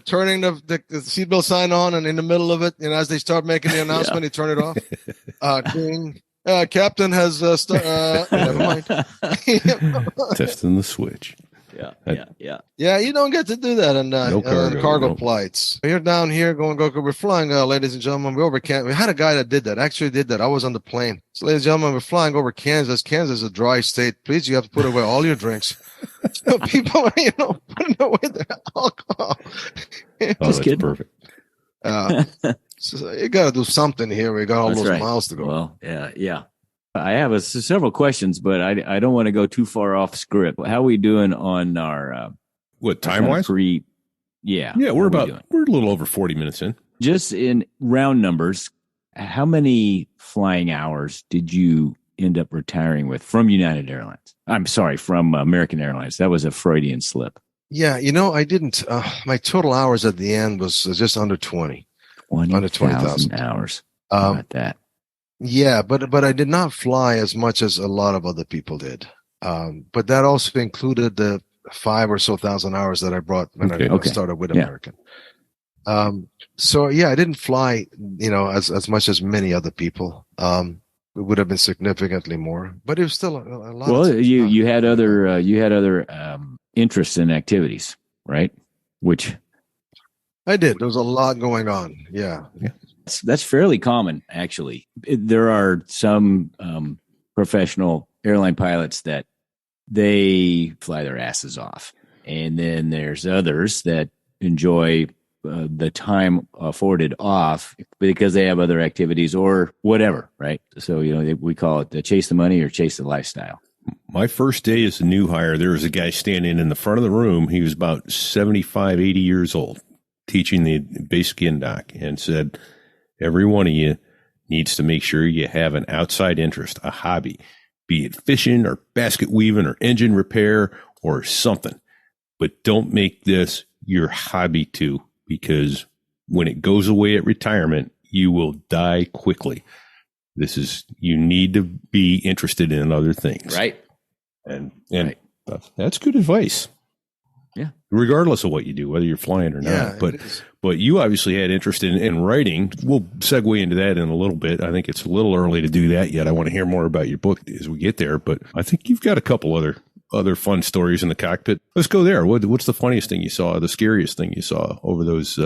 Turning the seatbelt sign on, and in the middle of it, as they start making the announcement, you turn it off. Ding. Captain has never mind. Testing the switch. Yeah. You don't get to do that on cargo flights. You're down here going. We're flying, ladies and gentlemen. We overcame. We had a guy that did that. Actually, did that. I was on the plane. So, ladies and gentlemen, we're flying over Kansas. Kansas is a dry state. Please, you have to put away all your drinks. So people, putting away their alcohol. Just kidding. Perfect. So you got to do something here. We got all those miles to go. Well, yeah. I have several questions, but I don't want to go too far off script. How are we doing on our time wise? Yeah, we're a little over 40 minutes in. Just in round numbers, how many flying hours did you end up retiring with from United Airlines? I'm sorry, from American Airlines. That was a Freudian slip. Yeah, I didn't. My total hours at the end was just under 20. Under 20,000 hours. How about that? Yeah, but I did not fly as much as a lot of other people did. But that also included the 5,000 or so hours that I brought when I started with American. So yeah, I didn't fly, as much as many other people. it would have been significantly more, but it was still a lot. Well, of you had other interests and activities, right? Which I did. There was a lot going on. Yeah. that's fairly common, actually. There are some professional airline pilots that they fly their asses off, and then there's others that enjoy the time afforded off because they have other activities or whatever, right? So, we call it the chase the money or chase the lifestyle. My first day as a new hire, there was a guy standing in the front of the room. He was about 75, 80 years old, teaching the basic indoc, and said, every one of you needs to make sure you have an outside interest, a hobby, be it fishing or basket weaving or engine repair or something. But don't make this your hobby too, because when it goes away at retirement, you will die quickly. You need to be interested in other things. Right. And right. That's good advice. Yeah. Regardless of what you do, whether you're flying or not. But you obviously had interest in writing. We'll segue into that in a little bit. I think it's a little early to do that yet. I want to hear more about your book as we get there, but I think you've got a couple other fun stories in the cockpit. Let's go there. What's the funniest thing you saw, the scariest thing you saw over those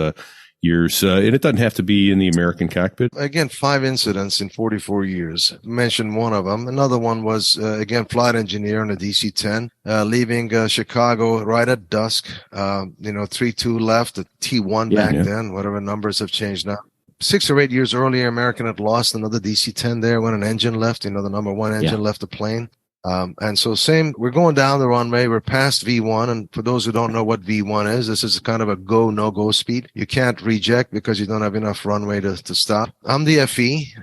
years? And it doesn't have to be in the American cockpit. Again, 5 incidents in 44 years. Mentioned one of them. Another one was, again, flight engineer on a DC-10, leaving Chicago right at dusk. 3-2 left, the T1 back then, whatever numbers have changed now. 6 or 8 years earlier, American had lost another DC-10 there when an engine left, the number one engine left the plane. And so we're going down the runway. We're past V1. And for those who don't know what V1 is, this is kind of a go, no go speed. You can't reject because you don't have enough runway to stop. I'm the FE,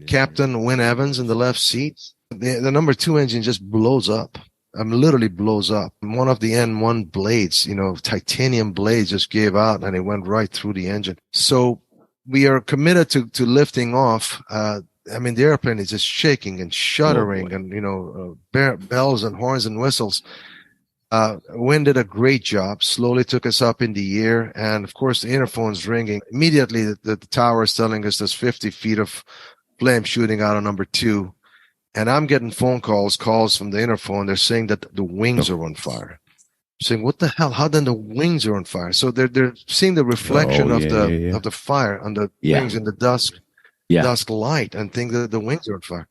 Captain Win Evans in the left seat. The number 2 engine just blows up. Literally blows up. One of the N1 blades, titanium blades just gave out and it went right through the engine. So we are committed to lifting off. The airplane is just shaking and shuddering and, bells and horns and whistles. Wind did a great job, slowly took us up in the air. And of course, the interphone's ringing. Immediately, the tower is telling us there's 50 feet of flame shooting out of number 2. And I'm getting calls from the interphone. They're saying that the wings are on fire. I'm saying, what the hell? How then the wings are on fire? So they're seeing the reflection of the fire on the wings in the dusk. Dusk light and think that the wings are on fire.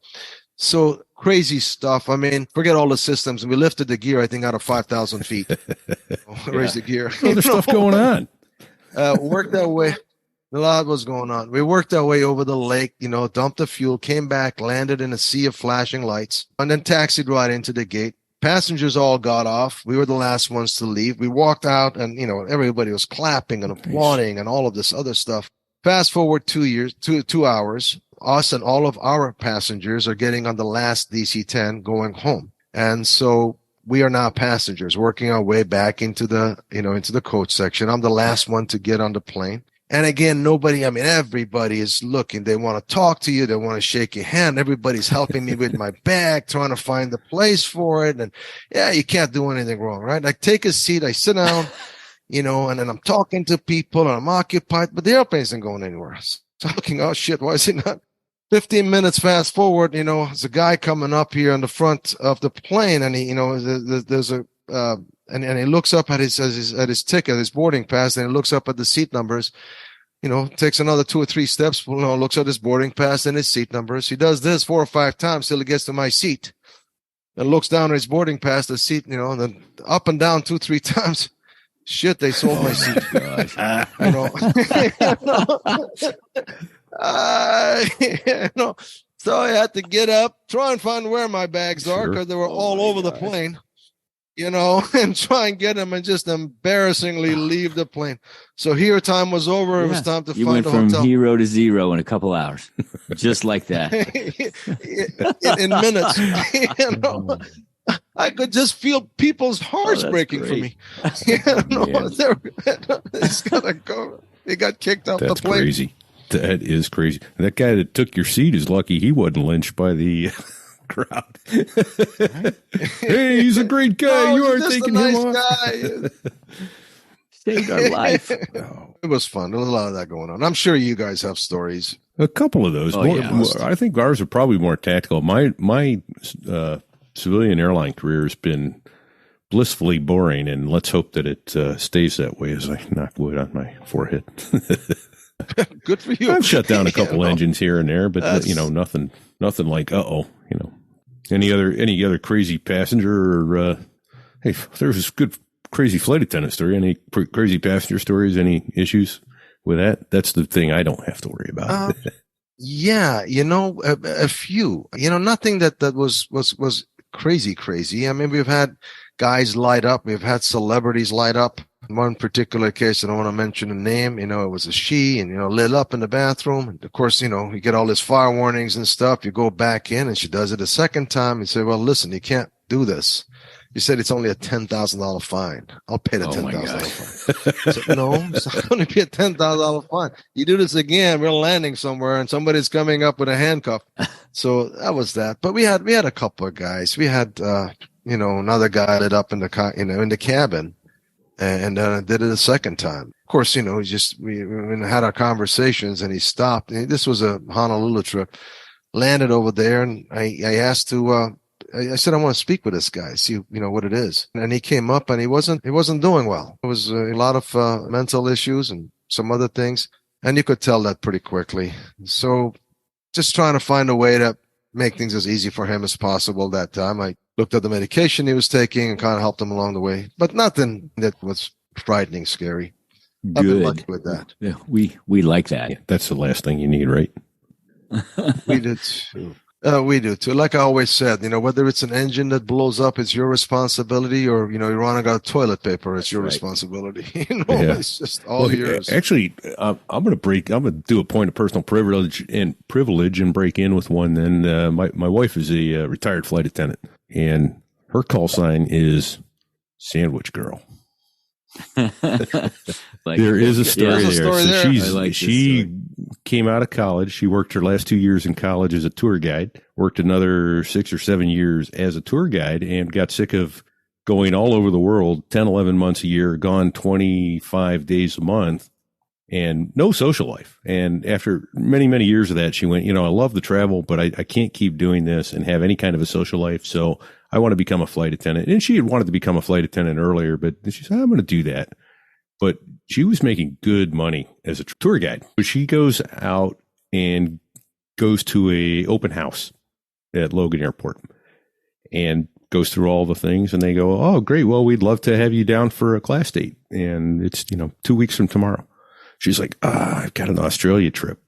So crazy stuff. Forget all the systems. We lifted the gear, I think, out of 5,000 feet. Raised the gear. There's stuff going on. Worked our way. A lot was going on. We worked our way over the lake, dumped the fuel, came back, landed in a sea of flashing lights, and then taxied right into the gate. Passengers all got off. We were the last ones to leave. We walked out and, everybody was clapping and applauding and all of this other stuff. Fast forward 2 hours, us and all of our passengers are getting on the last DC-10 going home. And so we are now passengers working our way back into the coach section. I'm the last one to get on the plane. And again, everybody is looking. They want to talk to you. They want to shake your hand. Everybody's helping me with my bag, trying to find the place for it. And you can't do anything wrong, right? I take a seat, I sit down. And then I'm talking to people and I'm occupied, but the airplane isn't going anywhere. So I'm looking, oh shit, why is it not? 15 minutes fast forward, there's a guy coming up here on the front of the plane and he, there's a, and he looks up at his ticket, his boarding pass, and he looks up at the seat numbers, takes another 2 or 3 steps, looks at his boarding pass and his seat numbers. He does this 4 or 5 times till he gets to my seat and looks down at his boarding pass, the seat, and then up and down 2, 3 times. Shit, they sold my seat. So I had to get up, try and find where my bags are because they were all over the plane, and try and get them and just embarrassingly leave the plane. So here time was over. It was time to find a hotel. You went from hero to zero in a couple hours, just like that. in minutes, I could just feel people's hearts breaking for me. It's gotta go. They got kicked off the plane. That's crazy. That is crazy. And that guy that took your seat is lucky he wasn't lynched by the crowd. Hey, he's a great guy. You aren't taking him off. Saved our life. It was fun. There was a lot of that going on. I'm sure you guys have stories. A couple of those. Oh, yeah. I think ours are probably more tactical. My civilian airline career has been blissfully boring, and let's hope that it stays that way as I knock wood on my forehead. Good for you. I've shut down a couple engines here and there, but nothing like any other crazy passenger or hey, if there was a good crazy flight attendant story. Any crazy passenger stories? Any issues with that? That's the thing I don't have to worry about. Yeah, a few. Nothing that was crazy. I mean, we've had guys light up. We've had celebrities light up. In one particular case, I don't want to mention a name. It was a she, and lit up in the bathroom. And of course, you get all these fire warnings and stuff. You go back in, and she does it a second time. You say, "Well, listen, you can't do this." You said it's only a $10,000 fine. I'll pay the $10,000 fine. I said, no, it's not going to be a $10,000 fine. You do this again, we're landing somewhere, and somebody's coming up with a handcuff. So that was that. But we had a couple of guys. We had another guy lit up in the in the cabin, and did it a second time. Of course, we had our conversations, and he stopped. And this was a Honolulu trip. Landed over there, and I asked to. I said, I want to speak with this guy, see, what it is. And he came up, and he wasn't doing well. It was a lot of mental issues and some other things. And you could tell that pretty quickly. So just trying to find a way to make things as easy for him as possible that time. I looked at the medication he was taking and kind of helped him along the way, but nothing that was frightening, scary. Good. I've been lucky with that. Yeah, we like that. Yeah, that's the last thing you need, right? We did too. We do too. Like I always said, whether it's an engine that blows up, it's your responsibility, or you're running out of toilet paper, it's your responsibility. It's just all yours. Actually, I'm going to do a point of personal privilege and break in with one. Then my wife is a retired flight attendant, and her call sign is Sandwich Girl. There is a story there. She came out of college. She worked her last 2 years in college as a tour guide, worked another 6 or 7 years as a tour guide, and got sick of going all over the world 10, 11 months a year, gone 25 days a month, and no social life. And after many, many years of that, she went, I love the travel, but I can't keep doing this and have any kind of a social life. So I want to become a flight attendant. And she had wanted to become a flight attendant earlier, but she said, I'm going to do that. But she was making good money as a tour guide. But she goes out and goes to a open house at Logan Airport and goes through all the things. And they go, oh, great. Well, we'd love to have you down for a class date. And it's, 2 weeks from tomorrow. She's like, I've got an Australia trip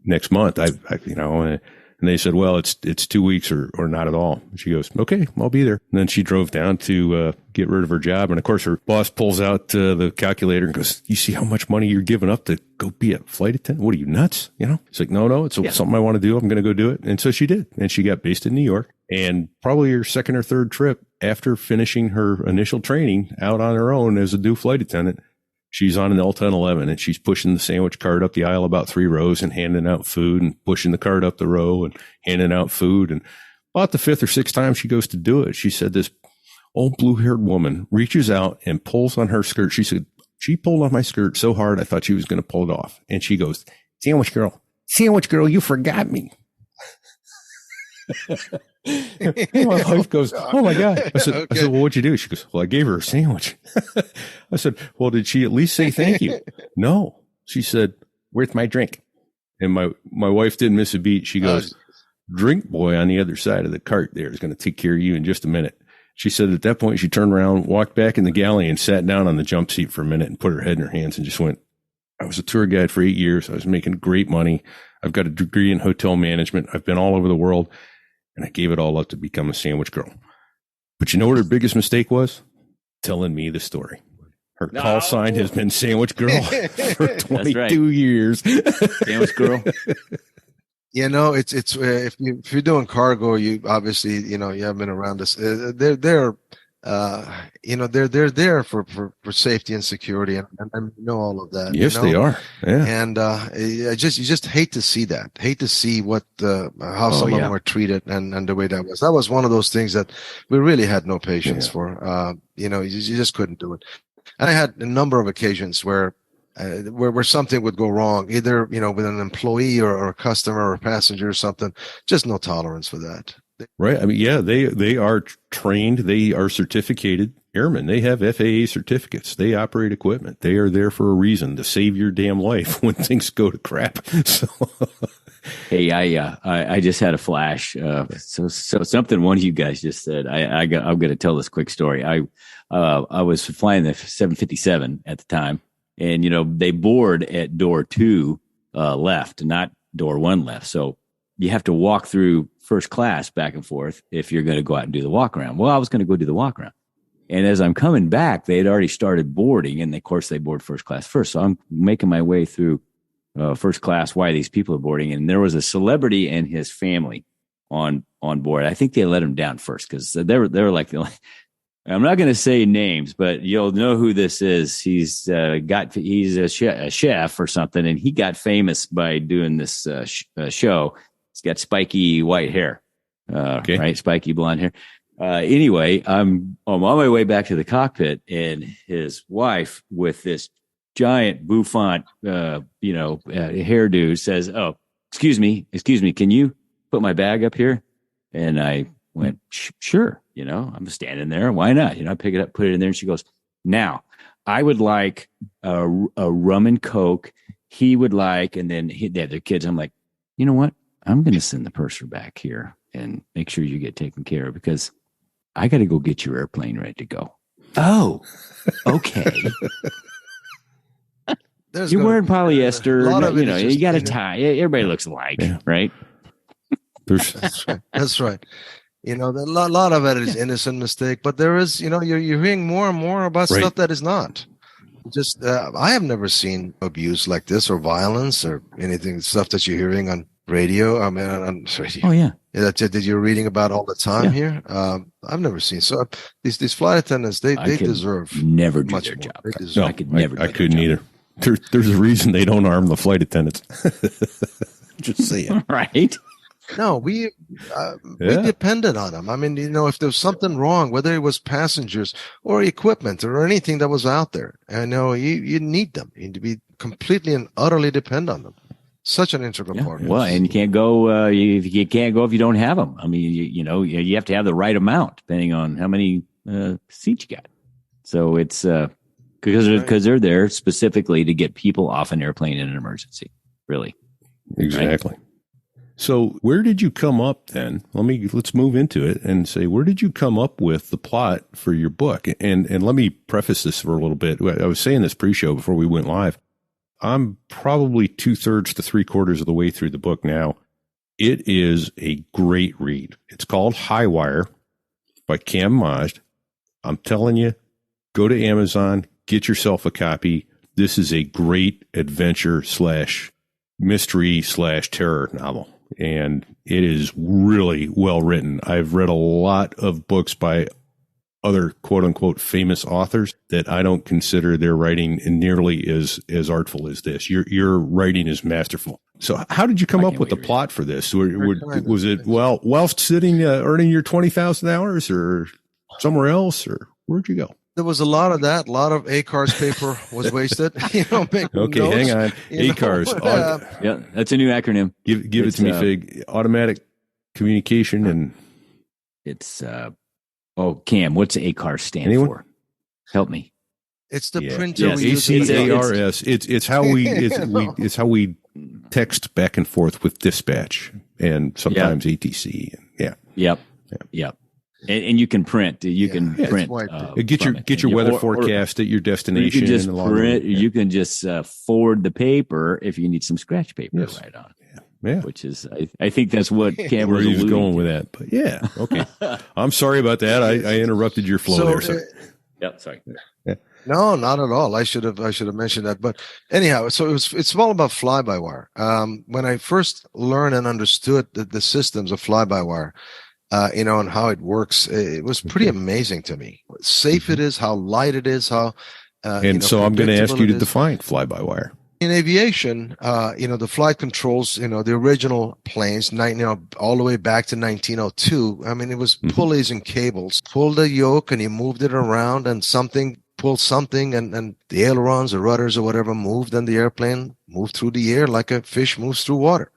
next month. And they said, well, it's 2 weeks or not at all. And she goes, okay, I'll be there. And then she drove down to get rid of her job. And of course, her boss pulls out the calculator and goes, you see how much money you're giving up to go be a flight attendant? What are you, nuts? It's like, no, it's something I want to do. I'm going to go do it. And so she did. And she got based in New York. And probably her second or third trip after finishing her initial training out on her own as a new flight attendant, she's on an L-1011 and she's pushing the sandwich cart up the aisle about 3 rows and handing out food and pushing the cart up the row and handing out food. And about the 5th or 6th time she goes to do it, she said this old blue-haired woman reaches out and pulls on her skirt. She said, she pulled on my skirt so hard I thought she was going to pull it off. And she goes, Sandwich girl, you forgot me. My wife goes, oh my God. I said, well, what'd you do? She goes, well, I gave her a sandwich. I said, well, did she at least say thank you? No. She said, where's my drink? And my wife didn't miss a beat. She goes, drink boy on the other side of the cart there is going to take care of you in just a minute. She said at that point, she turned around, walked back in the galley and sat down on the jump seat for a minute and put her head in her hands and just went, I was a tour guide for 8 years. I was making great money. I've got a degree in hotel management. I've been all over the world. And I gave it all up to become a sandwich girl. But you know what her biggest mistake was? Telling me the story. Her call sign has been Sandwich Girl for 22 years. Sandwich Girl. It's if you're doing cargo, you obviously you have been around this. They're there for safety and security, and I know all of that. Yes, they are. Yeah. And you just hate to see that. Hate to see what how some of them were treated and the way that was. That was one of those things that we really had no patience for. You just couldn't do it. And I had a number of occasions where where something would go wrong, either, with an employee or a customer or a passenger or something. Just no tolerance for that. Right. I mean, yeah, they are trained. They are certificated airmen. They have FAA certificates. They operate equipment. They are there for a reason, to save your damn life when things go to crap. So, hey, I just had a flash. So something one of you guys just said. I'm going to tell this quick story. I was flying the 757 at the time, and they board at door 2 left, not door 1 left. So you have to walk through first class back and forth if you're going to go out and do the walk around. Well, I was going to go do the walk around. And as I'm coming back, they had already started boarding. And of course, they board first class first. So I'm making my way through first class while these people are boarding. And there was a celebrity and his family on board. I think they let him down first because they were like, I'm not going to say names, but you'll know who this is. He's a chef or something. And he got famous by doing this show. He's got spiky white hair, right? Spiky blonde hair. Anyway, I'm on my way back to the cockpit, and his wife with this giant bouffant, hairdo says, "Oh, excuse me, can you put my bag up here?" And I went, "Sure." I'm standing there. Why not? I pick it up, put it in there, and she goes, "Now, I would like a rum and Coke. He would like," and then they had their kids. I'm like, you know what? I'm going to send the purser back here and make sure you get taken care of because I got to go get your airplane ready to go. Oh, okay. You're wearing polyester. You got a tie. Everybody looks alike, right? That's right. A lot of it is innocent mistake, but there is, you're hearing more and more about stuff that is not. Just, I have never seen abuse like this or violence or anything, stuff that you're hearing on radio. I mean, on radio. Oh, yeah. That you're reading about all the time here. I've never seen. So these flight attendants, they deserve never do much their more. job. No, I could never. I couldn't either. There's a reason they don't arm the flight attendants. Just saying. Right. No, we depended on them. I mean, if there was something wrong, whether it was passengers or equipment or anything that was out there, I know you need them. You need to be completely and utterly depend on them. Such an integral part. Well, and you can't go. You can't go if you don't have them. I mean, you have to have the right amount depending on how many seats you got. So it's because they're there specifically to get people off an airplane in an emergency. Really, exactly. Right? So where did you come up then? Let's move into it and say, where did you come up with the plot for your book? And let me preface this for a little bit. I was saying this pre-show before we went live. I'm probably 2/3 to 3/4 of the way through the book now. It is a great read. It's called Highwire by Kam Majd. I'm telling you, go to Amazon, get yourself a copy. This is a great adventure / mystery / terror novel. And it is really well written. I've read a lot of books by other quote unquote famous authors that I don't consider their writing nearly as artful as this. Your writing is masterful. So how did you come up with the plot for this? Was it whilst sitting earning your 20,000 hours or somewhere else, or where'd you go? There was a lot of that. A lot of ACARS paper was wasted. Okay, notes, hang on. ACARS. Yeah, that's a new acronym. Give it to me, Fig. Automatic communication and it's Cam. What's ACARS stand for? Help me. It's the printer. Yes, ACARS. It's how we text back and forth with dispatch and sometimes ATC. Yep. And you can print. You can print. Get your weather forecast at your destination. You can just print. You can just forward the paper if you need some scratch paper to write on. Yeah. Which is, I think that's what Cam was going to. with that. But yeah, okay. I'm sorry about that. I interrupted your flow there. So. Sorry. Yeah. No, not at all. I should have mentioned that. But anyhow, so it's all about fly-by-wire. When I first learned and understood the systems of fly-by-wire, and how it works, it was pretty amazing to me. Safe it is, how light it is, how. So I'm going to ask you to define fly-by-wire. In aviation, the flight controls, the original planes, all the way back to 1902. I mean, it was pulleys and cables. Pull the yoke and you moved it around, and something pull something, and the ailerons, the rudders, or whatever moved, and the airplane moved through the air like a fish moves through water.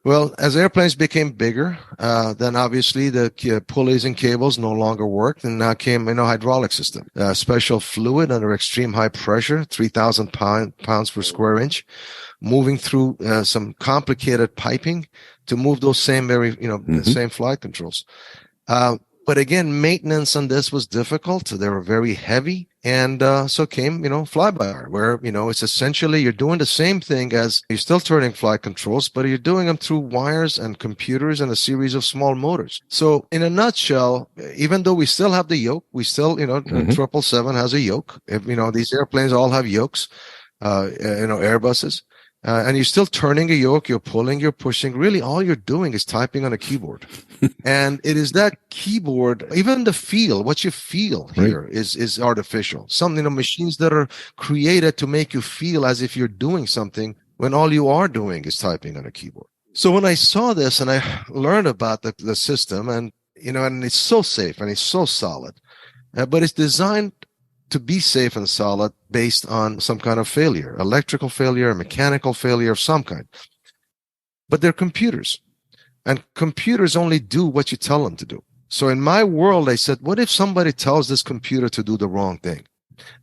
Well, as airplanes became bigger, then obviously the pulleys and cables no longer worked, and now came hydraulic system, special fluid under extreme high pressure, 3,000 pounds per square inch, moving through some complicated piping to move those same the same flight controls. But again, maintenance on this was difficult. They were very heavy. And so came, fly-by-wire, where, it's essentially you're doing the same thing as you're still turning flight controls, but you're doing them through wires and computers and a series of small motors. So in a nutshell, even though we still have the yoke, we still, 777 has a yoke. These airplanes all have yokes, Airbuses. And you're still turning a yoke, you're pulling, you're pushing. Really, all you're doing is typing on a keyboard. And it is that keyboard, even the feel, what you feel here is artificial. Something, machines that are created to make you feel as if you're doing something when all you are doing is typing on a keyboard. So when I saw this and I learned about the system, and, and it's so safe and it's so solid, but it's designed to be safe and solid based on some kind of failure, electrical failure, mechanical failure of some kind. But they're computers, and computers only do what you tell them to do. So in my world, I said, what if somebody tells this computer to do the wrong thing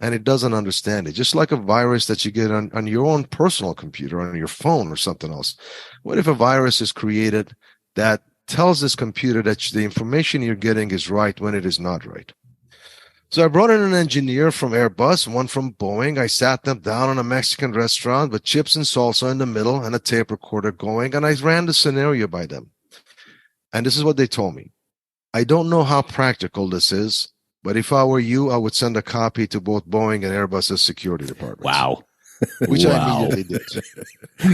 and it doesn't understand it? Just like a virus that you get on your own personal computer, on your phone or something else. What if a virus is created that tells this computer that the information you're getting is right when it is not right? So I brought in an engineer from Airbus, one from Boeing. I sat them down in a Mexican restaurant with chips and salsa in the middle and a tape recorder going, and I ran the scenario by them. And this is what they told me. I don't know how practical this is, but if I were you, I would send a copy to both Boeing and Airbus's security departments. Wow. Which I immediately did.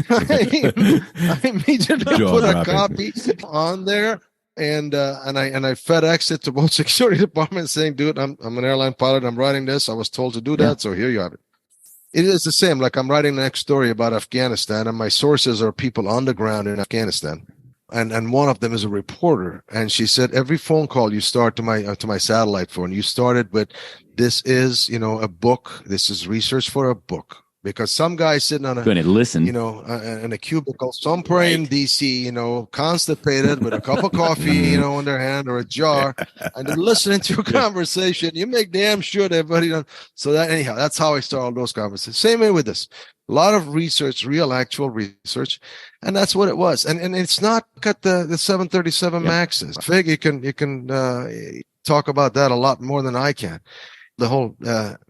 I immediately put a copy on there. And I FedEx it to both security departments saying, dude, I'm an airline pilot. I'm writing this. I was told to do that. Yeah. So here you have it. It is the same. Like I'm writing the next story about Afghanistan, and my sources are people on the ground in Afghanistan. And one of them is a reporter. And she said, every phone call you start to my satellite phone, you started with, this is, a book. This is research for a book. Because some guy sitting on in a cubicle somewhere in DC, constipated with a cup of coffee, in their hand or a jar, and they're listening to a conversation. You make damn sure that everybody knows. So that's how I start all those conversations. Same way with this. A lot of research, real actual research, and that's what it was. And it's not got the 737 Maxes. Fig, you can talk about that a lot more than I can. The whole,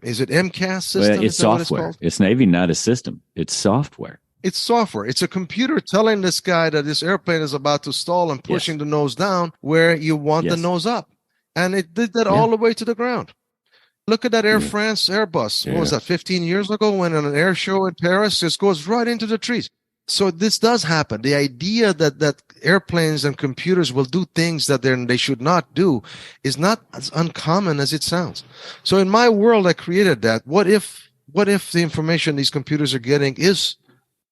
is it MCAS system? Well, it's software. It's maybe not a system. It's software. It's software. It's a computer telling this guy that this airplane is about to stall and pushing the nose down where you want the nose up. And it did that all the way to the ground. Look at that Air France Airbus. What was that, 15 years ago when on an air show in Paris, just goes right into the trees. So this does happen. The idea that airplanes and computers will do things that they should not do is not as uncommon as it sounds. So in my world, I created that. What if the information these computers are getting is,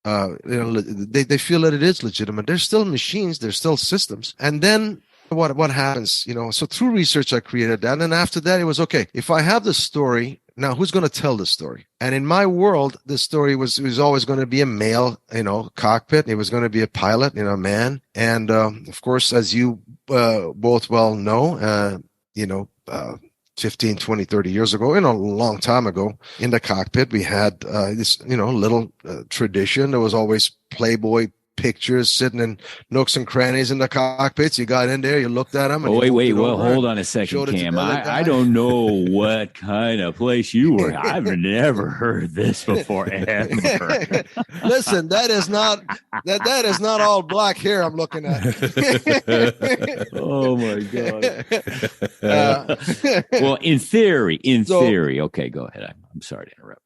they feel that it is legitimate? They're still machines. They're still systems. And then what happens? So through research, I created that. And after that, it was okay. If I have the story, now, who's going to tell the story? And in my world, the story was always going to be a male, cockpit. It was going to be a pilot, a man. And, of course, as you both well know, 15, 20, 30 years ago, a long time ago, in the cockpit, we had this, little tradition. There was always Playboy pictures sitting in nooks and crannies in the cockpits. You got in there, you looked at them. And hold on a second, Cam. I don't know what kind of place you were. I've never heard this before ever. Listen, that is not all black hair I'm looking at. Oh my God. Well, in theory. Okay, go ahead. I'm sorry to interrupt.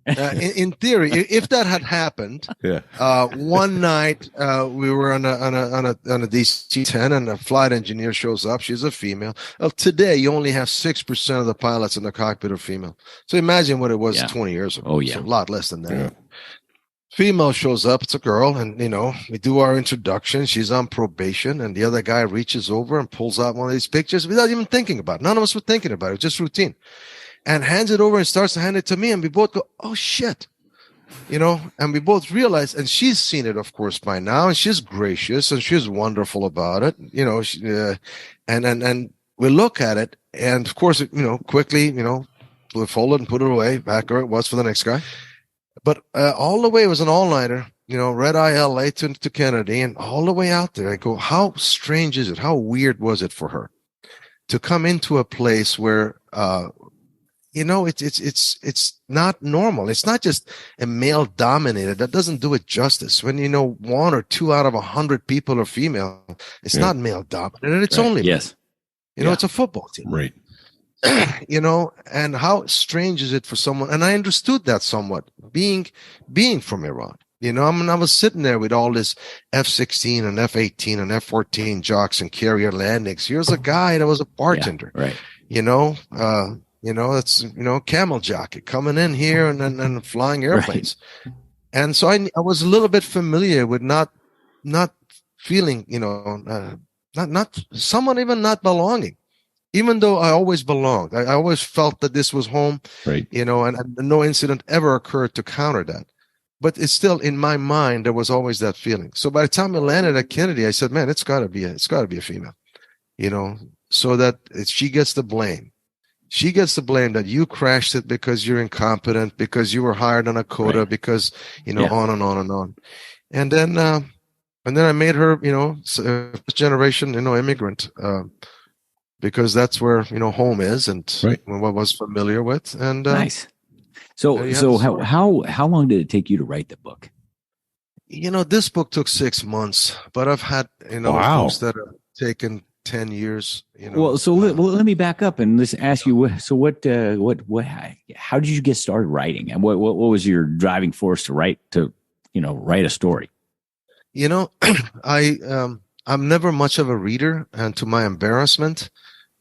In theory, if that had happened, one night we were on a DC-10, and a flight engineer shows up. She's a female. Today, you only have 6% of the pilots in the cockpit are female. So imagine what it was 20 years ago. Oh yeah, so a lot less than that. Yeah. Female shows up. It's a girl, and we do our introduction. She's on probation, and the other guy reaches over and pulls out one of these pictures without even thinking about it. None of us were thinking about it. It was just routine. and hands it over and starts to hand it to me. And we both go, oh, shit. And we both realize, and she's seen it, of course, by now, and she's gracious and she's wonderful about it, and we look at it, and of course, quickly, we fold it and put it away, back where it was for the next guy. But all the way, it was an all-nighter, red eye LA to Kennedy, and all the way out there, I go, how strange is it? How weird was it for her to come into a place where, it's not normal. It's not just a male dominated. That doesn't do it justice. When, 1 or 2 out of 100 people are female, it's not male dominated. It's only men. It's a football team. Right. And how strange is it for someone? And I understood that somewhat being from Iran. I was sitting there with all this F-16 and F-18 and F-14 jocks and carrier landings. Here's a guy that was a bartender. Yeah, right. That's, camel jockey coming in here and flying airplanes. Right. And so I was a little bit familiar with not feeling, someone even not belonging, even though I always belonged. I always felt that this was home, right. And no incident ever occurred to counter that. But it's still in my mind, there was always that feeling. So by the time I landed at Kennedy, I said, man, it's gotta be a female, so that she gets the blame. She gets the blame that you crashed it because you're incompetent, because you were hired on a quota, right. Because, on and on and on. And then I made her, first generation, immigrant, because that's where, home is and right. What I was familiar with. And nice. So how long did it take you to write the book? This book took 6 months, but I've had, books that have taken 10 years, Well, so let me back up and let's ask you. So how did you get started writing, and what was your driving force to write a story? I'm never much of a reader, and to my embarrassment,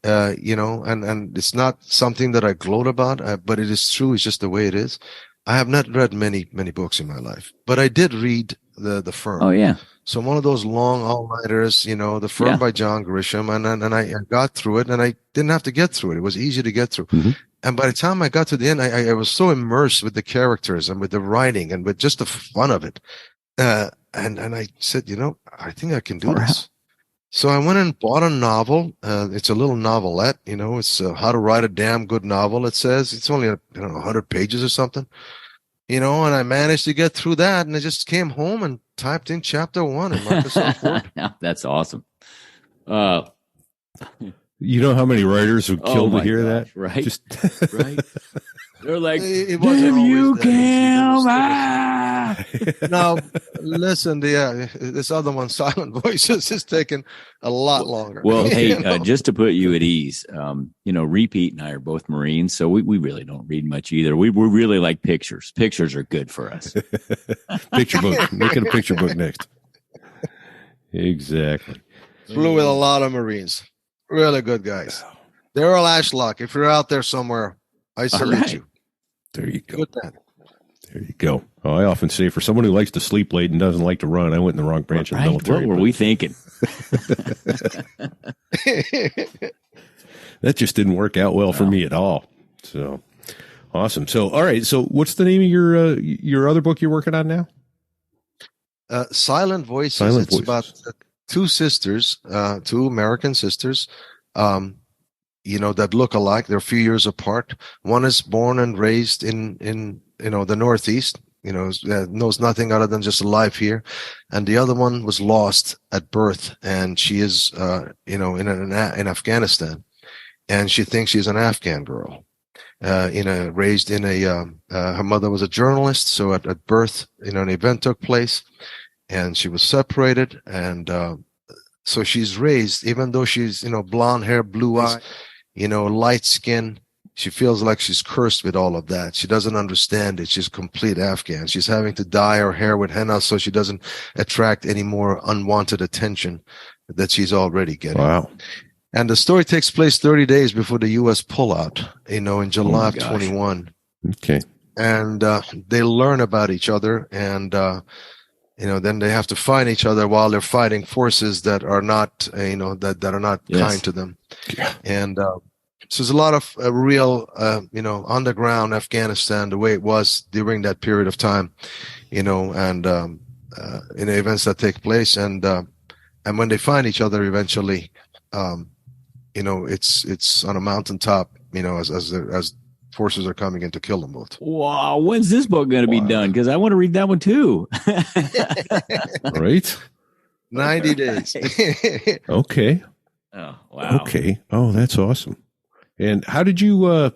and it's not something that I gloat about, but it is true. It's just the way it is. I have not read many books in my life, but I did read the Firm. Oh yeah. So one of those long all-nighters, The Firm by John Grisham, and I got through it, and I didn't have to get through it. It was easy to get through. Mm-hmm. And by the time I got to the end, I was so immersed with the characters and with the writing and with just the fun of it. And I said, I think I can do this. So I went and bought a novel. It's a little novelette, it's How to Write a Damn Good Novel. It says it's only 100 pages or something. And I managed to get through that, and I just came home and typed in chapter 1 in Microsoft Word. That's awesome. You know how many writers would kill to hear that? Right. Right. They're like, damn you, Kam! Now, listen, this other one, Silent Voices, is taking a lot longer. Well, hey, just to put you at ease, Repeat and I are both Marines, so we really don't read much either. We really like pictures. Pictures are good for us. Picture book. Making a picture book next. Exactly. Flew with a lot of Marines. Really good guys. Daryl Ashlock, if you're out there somewhere, I salute you. There you go. Good man. There you go. Oh, I often say, for someone who likes to sleep late and doesn't like to run, I went in the wrong branch of the military. What were we thinking? That just didn't work out well for me at all. So awesome. So, all right. So what's the name of your other book you're working on now? Silent Voices. It's about two sisters, two American sisters, that look alike. They're a few years apart. One is born and raised in the Northeast, knows nothing other than just life here. And the other one was lost at birth, and she is, in Afghanistan, and she thinks she's an Afghan girl, raised in her mother was a journalist. So at birth, an event took place and she was separated. And, so she's raised, even though she's, blonde hair, blue eyes, light skin, she feels like she's cursed with all of that. She doesn't understand it. She's complete Afghan. She's having to dye her hair with henna so she doesn't attract any more unwanted attention that she's already getting. Wow. And the story takes place 30 days before the U.S. pullout, in July of 21. Okay. And they learn about each other, and then they have to find each other while they're fighting forces that are not, that are not kind to them. Yeah. And So there's a lot of real, underground Afghanistan, the way it was during that period of time, and in the events that take place, and when they find each other eventually, it's on a mountaintop, as forces are coming in to kill them both. Wow, when's this book going to be done? Because I want to read that one too. Right? 90 days. Okay. Oh, wow. Okay. Oh, that's awesome. And how did you?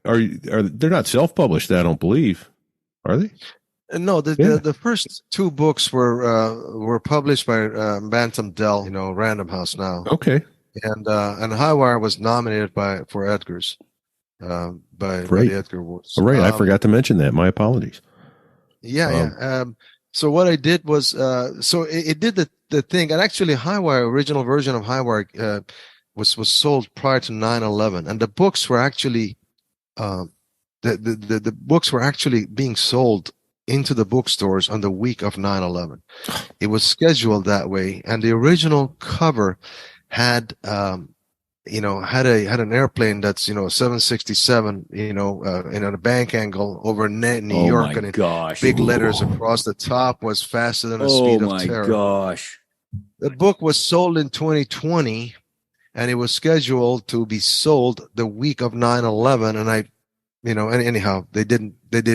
They're not self-published? I don't believe. Are they? No, the first two books were published by Bantam Dell, Random House now. Okay. And Highwire was nominated for Edgar's, by the Edgar Awards. All right, I forgot to mention that. My apologies. Yeah. So what I did was, so it did the thing, and actually Highwire, original version of Highwire, was sold prior to 9/11, and the books were actually, the books were actually being sold into the bookstores on the week of 9/11. It was scheduled that way, and the original cover had an airplane that's 767 in a bank angle over New York, and big letters across the top was faster than the speed of terror. Oh my gosh. The book was sold in 2020, and it was scheduled to be sold the week of 9/11, and anyhow, they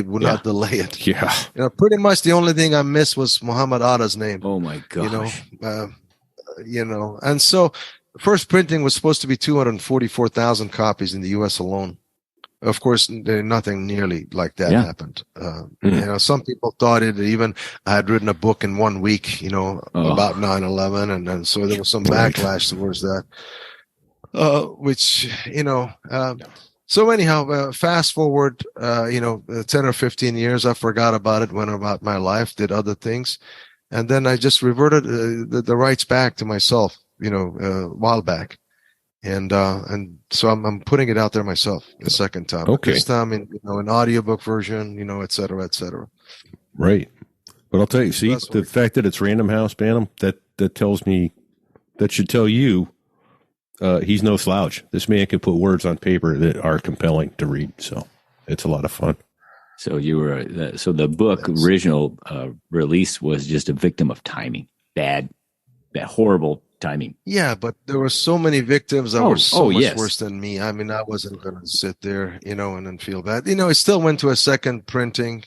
would not delay it. Yeah. Pretty much the only thing I missed was Muhammad Atta's name. Oh my gosh. And so first printing was supposed to be 244,000 copies in the U.S. alone. Of course, nothing nearly like that happened. Some people thought I had written a book in 1 week, about 9/11, and so there was some backlash towards that. So anyhow, fast forward, 10 or 15 years, I forgot about it, went about my life, did other things. And then I just reverted the rights back to myself, a while back. And so I'm putting it out there myself the second time. Okay. This time in, an audiobook version, et cetera, et cetera. Right. But I'll tell you, see, the fact that it's Random House, Bantam, that tells me, that should tell you, he's no slouch. This man can put words on paper that are compelling to read. So it's a lot of fun. So the book original release was just a victim of timing, bad, horrible timing. Yeah, but there were so many victims that were so much yes. worse than me. I mean, I wasn't going to sit there, and then feel bad. It still went to a second printing.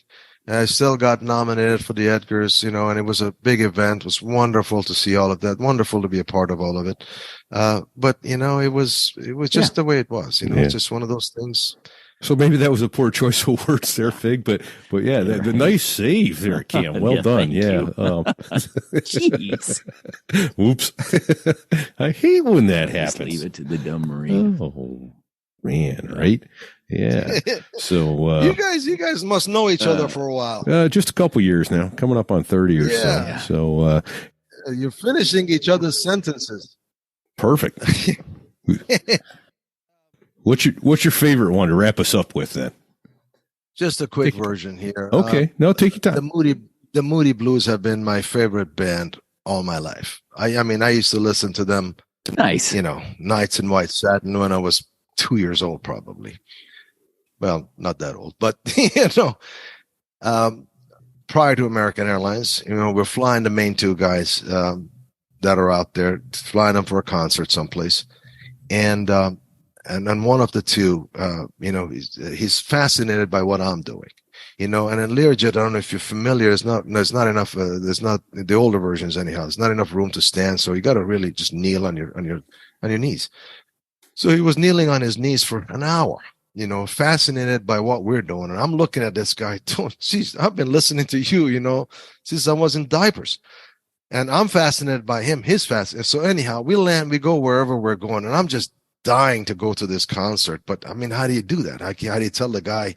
I still got nominated for the Edgars, and it was a big event. It was wonderful to see all of that. Wonderful to be a part of all of it. But it was just the way it was. It's just one of those things. So maybe that was a poor choice of words there, Fig. But yeah, the nice save there, Cam. Well done. Yeah. Jeez. Oops. I hate when that happens. Just leave it to the dumb marine. Oh man, right? Yeah. So you guys must know each other for a while. Just a couple years now, coming up on 30 or so. So you're finishing each other's sentences. Perfect. What's your favorite one to wrap us up with then? Just a quick version here. Okay. No, take your time. The Moody Blues have been my favorite band all my life. I mean, I used to listen to them. Nice. Nights in White Satin when I was 2 years old, probably. Well, not that old, but prior to American Airlines, we're flying the main two guys that are out there, flying them for a concert someplace, and then one of the two, he's fascinated by what I'm doing, and in Learjet, I don't know if you're familiar. There's not enough. There's not the older versions anyhow. There's not enough room to stand, so you got to really just kneel on your knees. So he was kneeling on his knees for an hour. Fascinated by what we're doing. And I'm looking at this guy, geez, I've been listening to you, since I was in diapers. And I'm fascinated by him, his fascinated. So anyhow, we land, we go wherever we're going. And I'm just dying to go to this concert. But I mean, how do you do that? How do you tell the guy,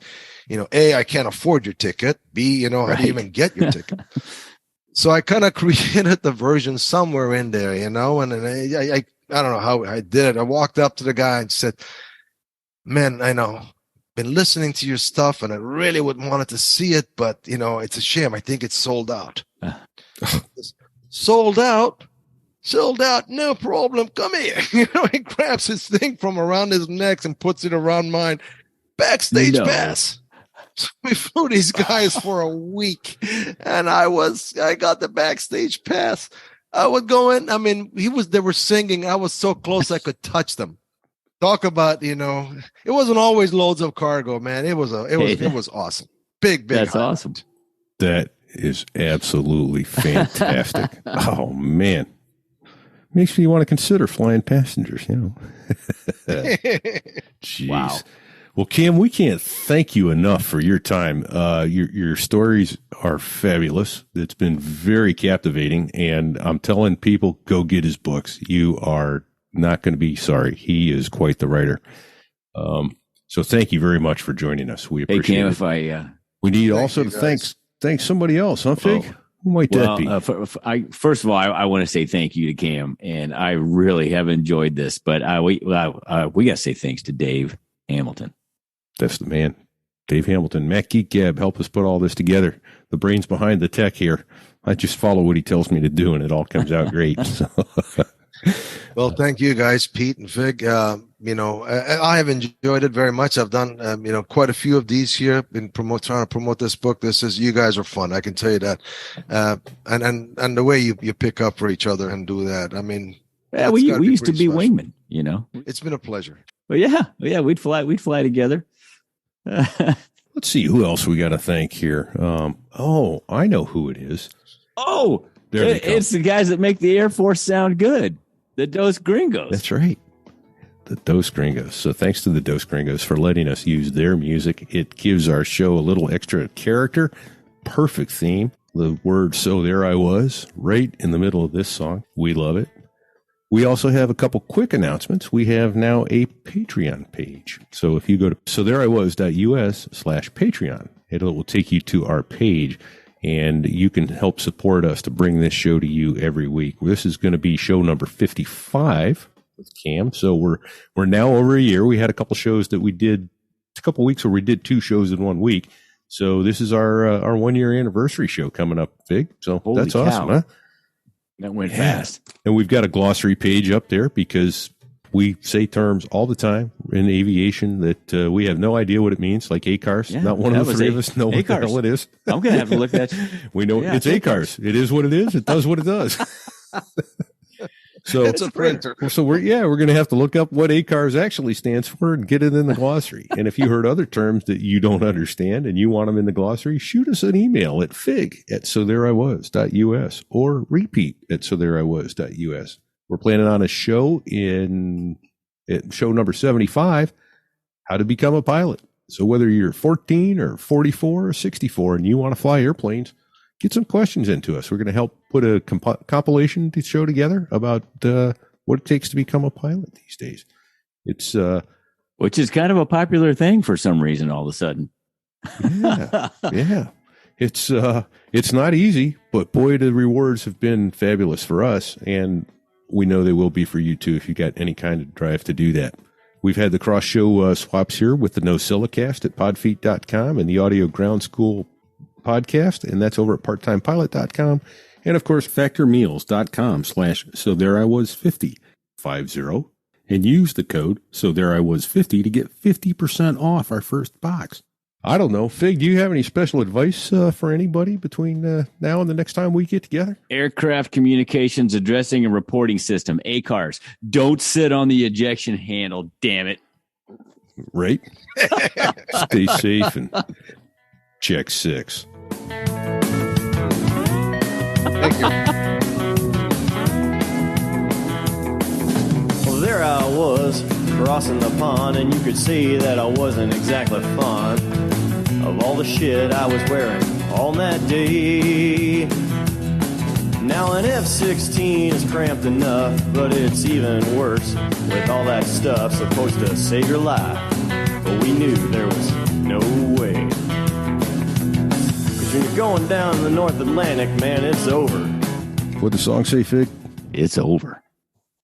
A, I can't afford your ticket. B, how do you even get your ticket? So I kind of created the version somewhere in there, and I don't know how I did it. I walked up to the guy and said, man, I know, been listening to your stuff and I really would wanted to see it, but it's a shame. I think it's sold out. Sold out? Chilled out, no problem. Come here. You know, he grabs his thing from around his neck and puts it around mine. Backstage pass. So we flew these guys for a week, and I got the backstage pass. I was going. I mean, they were singing. I was so close I could touch them. Talk about, it wasn't always loads of cargo, man. It was awesome. Big. That's highlight. awesome. That is absolutely fantastic. Oh man. Makes me want to consider flying passengers, Jeez. Wow. Well, Kim, we can't thank you enough for your time. Your stories are fabulous. It's been very captivating, and I'm telling people, go get his books. You are not going to be sorry. He is quite the writer. So thank you very much for joining us. We appreciate Cam, it. if I We need also to thank somebody else, huh, Fig? Who might that be? First of all, I want to say thank you to Cam, and I really have enjoyed this. But we got to say thanks to Dave Hamilton. That's the man. Dave Hamilton, Mac Geek Gab, help us put all this together. The brains behind the tech here. I just follow what he tells me to do, and it all comes out great. So. Well, thank you guys, Pete and Fig. I have enjoyed it very much. I've done, quite a few of these here. Been trying to promote this book. You guys are fun. I can tell you that. And the way you pick up for each other and do that. I mean, we used to be special. wingmen. It's been a pleasure. But yeah, we'd fly together. Let's see who else we got to thank here. I know who it is. Oh, it's the guys that make the Air Force sound good. The Dos Gringos. That's right. The Dos Gringos. So thanks to the Dos Gringos for letting us use their music. It gives our show a little extra character. Perfect theme. The word "So There I Was" right in the middle of this song. We love it. We also have a couple quick announcements. We have now a Patreon page. So if you go to sothereiwas.us/Patreon, it will take you to our page, and you can help support us to bring this show to you every week. This is going to be show number 55 with Cam. So we're now over a year. We had a couple shows that we did, a couple weeks where we did 2 shows in 1 week. So this is our 1 year anniversary show coming up, Big. So Holy that's cow. awesome, huh? That went fast. And we've got a glossary page up there because we say terms all the time in aviation that we have no idea what it means, like ACARS. Yeah, Not one of the 3 of us know what the hell it is. I'm going to have to look at you. We know it's ACARS. It is what it is. It does what it does. So It's a printer. So we're going to have to look up what ACARS actually stands for and get it in the glossary. And if you heard other terms that you don't understand and you want them in the glossary, shoot us an email at fig@sothereiwas.us or repeat@sothereiwas.us. We're planning on a show at show number 75, how to become a pilot. So whether you're 14 or 44 or 64 and you want to fly airplanes, get some questions into us. We're going to help put a compilation to show together about what it takes to become a pilot these days. It's which is kind of a popular thing for some reason all of a sudden. Yeah. It's not easy, but boy, the rewards have been fabulous for us, and we know they will be for you too if you got any kind of drive to do that. We've had the cross-show swaps here with the No Silicast at podfeet.com and the Audio Ground School podcast, and that's over at parttimepilot.com. And of course, factormeals.com/sothereiwas50, and use the code sothereiwas50 to get 50% off our first box. I don't know. Fig, do you have any special advice for anybody between now and the next time we get together? Aircraft Communications Addressing and Reporting System, ACARS. Don't sit on the ejection handle, damn it. Right? Stay safe and check 6. Thank you. Well, there I was, crossing the pond, and you could see that I wasn't exactly fond of all the shit I was wearing on that day. Now an F-16 is cramped enough, but it's even worse with all that stuff supposed to save your life. But we knew there was no way. Cause when you're going down the North Atlantic, man, it's over. What'd the song say, Fig? It's over.